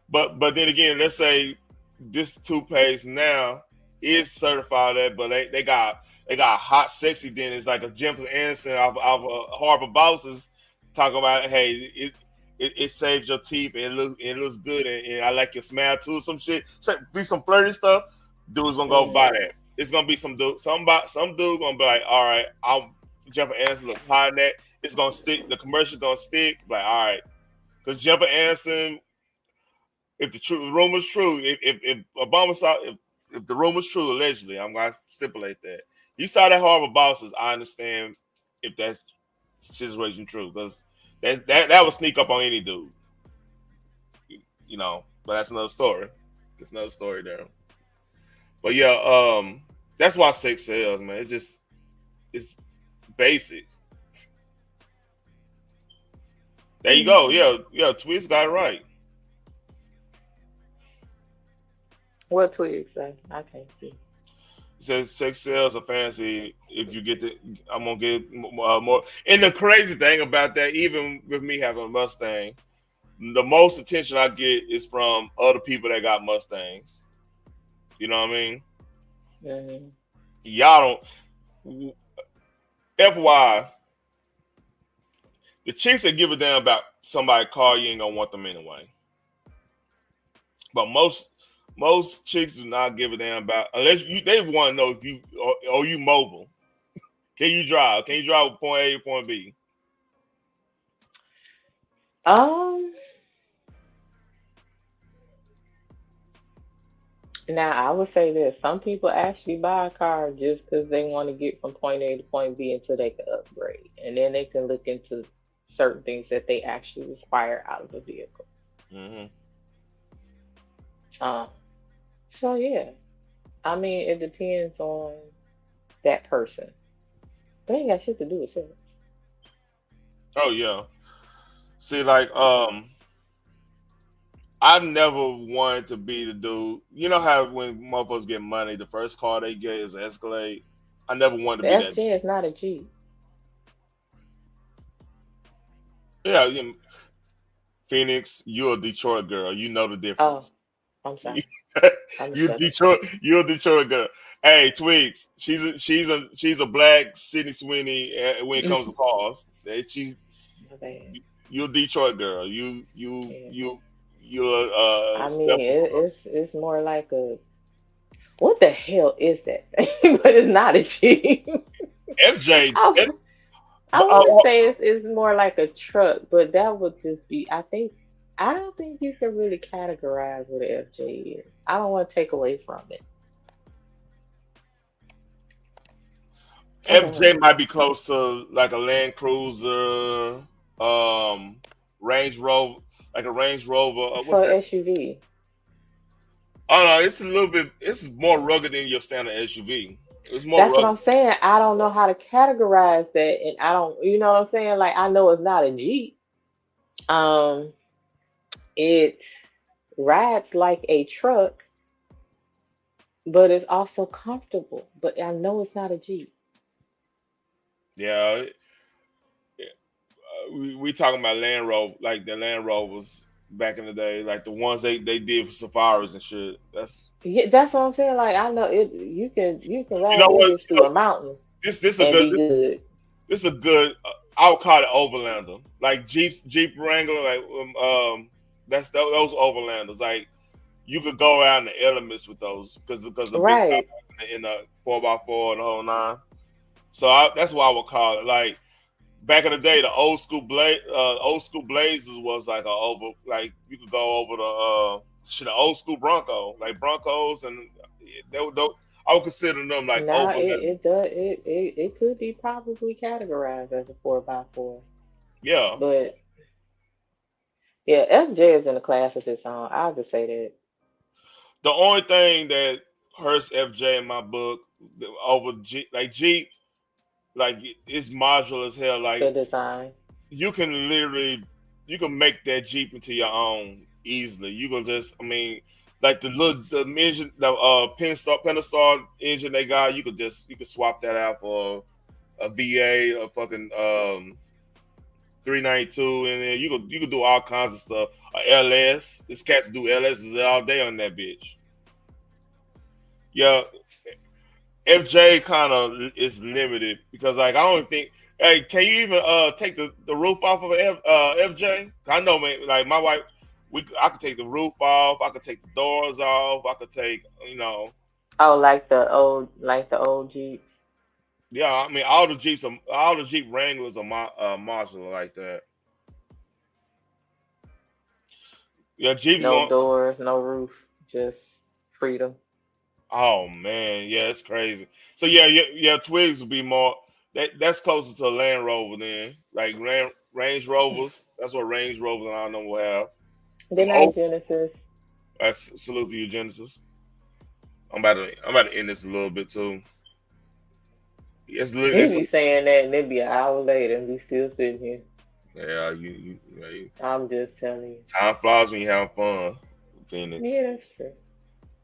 But then again, let's say this toothpaste now is certified that, but they got hot, sexy dentists like a Jennifer Aniston of Harbor Bosses talking about, hey, it saves your teeth and it looks good and I like your smile too. Some shit, be some flirty stuff. Dude's gonna go buy that. It's gonna be some dude gonna be like, all right, I'm Jennifer Aniston look hot in that. It's gonna stick. The commercial gonna stick. Like, all right, because Jennifer Aniston. If the rumor's true, if Obama saw if the rumor's true, allegedly, I'm gonna stipulate that you saw that Harvard bosses. I understand if that situation true because that would sneak up on any dude, But that's another story. It's another story there. But yeah, that's why sex sells, man. It's basic. There you go. Yeah. Twigs got it right.
What Twigs say? I can't see.
It says sex sells a fantasy. If you get the, I'm gonna get more. And the crazy thing about that, even with me having a Mustang, the most attention I get is from other people that got Mustangs. You know what I mean?
Mm-hmm.
Y'all don't. FY, the chicks that give a damn about somebody car, you ain't gonna want them anyway. But most chicks do not give a damn about, unless they want to know if you are you mobile. Can you drive? Can you drive from point A to point B?
Now I would say this: some people actually buy a car just because they want to get from point A to point B until they can upgrade, and then they can look into certain things that they actually require out of a vehicle.
Mm-hmm.
So yeah, I mean it depends on that person. But it ain't got shit to do with sex.
Oh yeah. See, like I never wanted to be the dude. You know how when motherfuckers get money, the first car they get is an Escalade. I never wanted to
The
be that.
FJ is not a Jeep.
Yeah, Phoenix, you're a Detroit girl. You know the difference.
I'm sorry.
You're a Detroit girl. Hey, Twigs, she's a black Sydney Sweeney when it comes to cars. You're a Detroit girl. You're
I mean, it's more like a what the hell is that thing? But it's not a Jeep.
FJ.
I want to say it's more like a truck, but that would just be. I don't think you can really categorize what an FJ is. I don't want to take away from it.
FJ might be close to like a Land Cruiser, Range Rover, like a Range Rover. What's
For
that?
SUV.
Oh no, it's a little bit. It's more rugged than your standard SUV. It's more
That's
rugged.
what I'm saying. I don't know how to categorize that, and I don't. You know what I'm saying? Like I know it's not a Jeep. It rides like a truck, but it's also comfortable. But I know it's not a Jeep.
Yeah, we talking about Land Rover, like the Land Rovers back in the day, like the ones they did for safaris and shit. That's
That's what I'm saying. Like I know it. You can ride
know
that
what?
bitch through a mountain
This a
and
good.
be good.
This is a good. I would call it Overlander, like Jeep Wrangler, like those Overlanders. Like you could go out in the elements with those because the big top in a 4x4 and the whole nine. So that's what I would call it. Like back in the day, the old school Blazers was like you could go over the old school Bronco, like Broncos, and I would consider them like
Now
Overlanders.
it could be probably categorized as a 4x4.
Yeah.
But yeah, FJ is in a class of its own. I'll just say that.
The only thing that hurts FJ in my book over Jeep, like it's modular as hell. Like
The design.
you can make that Jeep into your own easily. You can just, like the engine, the Pentastar engine they got, you could swap that out for a VA, a fucking 392, and then you could do all kinds of stuff. A LS, this cats do LSs all day on that bitch. Yeah, FJ kind of is limited because like I don't think. Hey, can you even take the roof off of FJ? I know, man. Like my wife, I could take the roof off. I could take the doors off. I could take,
Oh, like the old Jeeps.
Yeah, all the Jeep Wranglers are modular like that. Yeah, Jeeps
No doors, no roof, just freedom.
Oh man, yeah, it's crazy. So yeah, Twigs would be more. That's closer to a Land Rover then, like Range Rovers. That's what Range Rovers and I know will have.
Good night, Genesis.
Salute to you, Genesis. I'm about to end this a little bit too. It's,
He be saying that, and then be an hour later, and we still sitting here.
Yeah,
I'm just telling you.
Time flies when you have fun, Phoenix.
Yeah, that's true.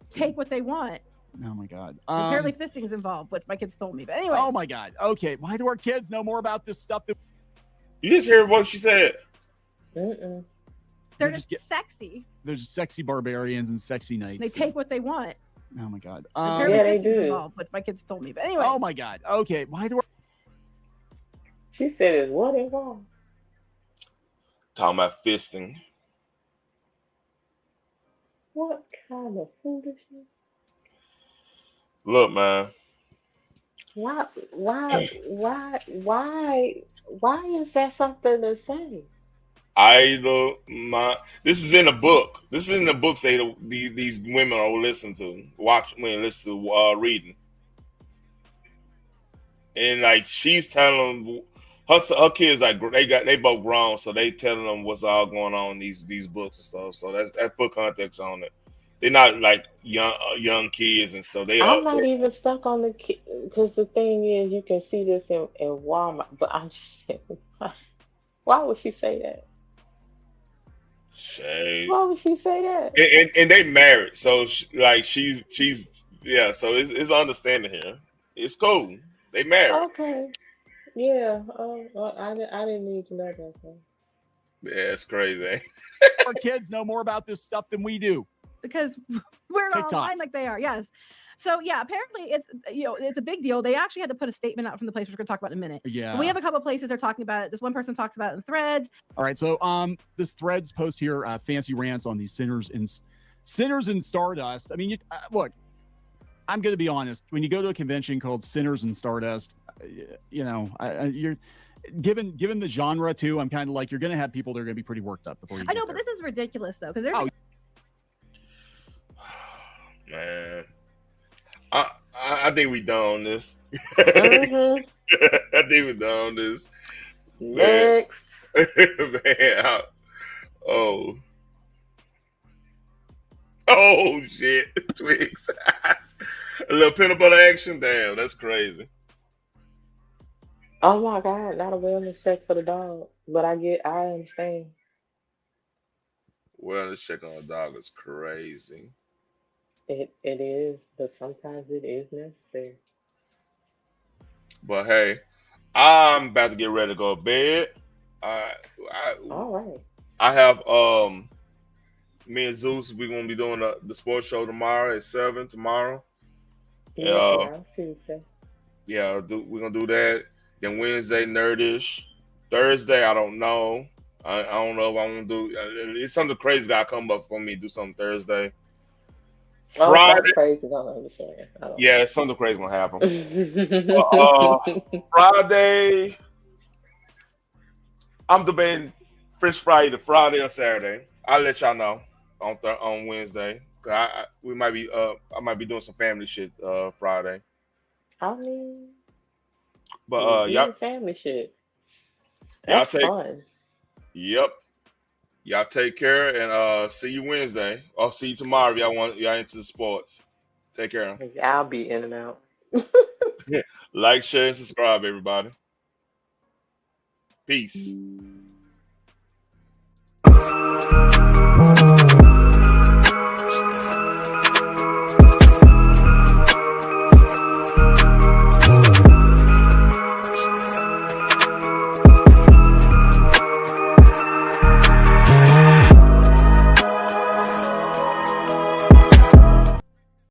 Take what they want.
Oh my God.
Apparently, fisting's involved, which my kids told me. But anyway.
Oh my God. Okay. Why do our kids know more about this stuff?
You just hear what she said.
Mm-mm.
They're just sexy.
They're just sexy barbarians and sexy knights.
They take what they want.
Oh my God.
Apparently, fisting's involved, which my kids told me. But anyway.
Oh my God. Okay. Why do our...
She said, "Is what involved?"
Talking about fisting.
What kind of foolishness?
Look, man.
Why is that something to say?
This is in the book. This is in the book. Say these women are listening to, listen to, reading, and like she's telling them, her kids like they both grown, so they telling them what's all going on in these books and stuff. So that's put context on it. They're not like young kids, and so they
I'm
are.
not even stuck on the because the thing is, you can see this in Walmart. But I'm just saying, why would she say that? Why would she say that?
And they married, so she's yeah. So it's understanding here. It's cool. They married.
Okay, yeah. Well, I didn't need to know that.
Yeah, it's crazy.
Our kids know more about this stuff than we do.
Because we're not
TikTok.
online like they are. Yes. So yeah, apparently it's a big deal. They actually had to put a statement out from the place we're going to talk about in a minute.
Yeah.
But we have a couple of places they're talking about it. This one person talks about it in Threads.
All right. So this Threads post here, fancy rants on these sinners in Stardust. I mean, look, I'm going to be honest. When you go to a convention called Sinners in Stardust, you're given the genre too. I'm kind of like, you're going to have people that are going to be pretty worked up before you.
I know, but this is ridiculous though, because they're.
Man, I think we done on this.
Mm-hmm.
I think we done on this.
Next.
Man, oh shit, Twigs. A little peanut butter action. Damn, that's crazy.
Oh my God, not a wellness check for the dog. But I understand.
Wellness check on a dog is crazy.
It is, but sometimes it is necessary.
But hey, I'm about to get ready to go to bed.
All right.
I have me and Zeus. We're gonna be doing the sports show tomorrow at 7 tomorrow.
Yeah, I'll see you say.
Yeah, we're gonna do that. Then Wednesday, Nerdish. Thursday, I don't know. I don't know if I'm gonna do. It's something crazy that come up for me to do something Thursday. Friday,
crazy, I don't understand.
Yeah, something crazy gonna happen. Friday, I'm debating French fry either Friday or Saturday. I'll let y'all know on Wednesday. I might be doing some family shit Friday.
I mean,
but y'all
family shit.
That's
That's fun.
Yep. Y'all take care and see you Wednesday. Or see you tomorrow if y'all into the sports. Take care.
I'll be in and out.
Like, share, and subscribe, everybody. Peace.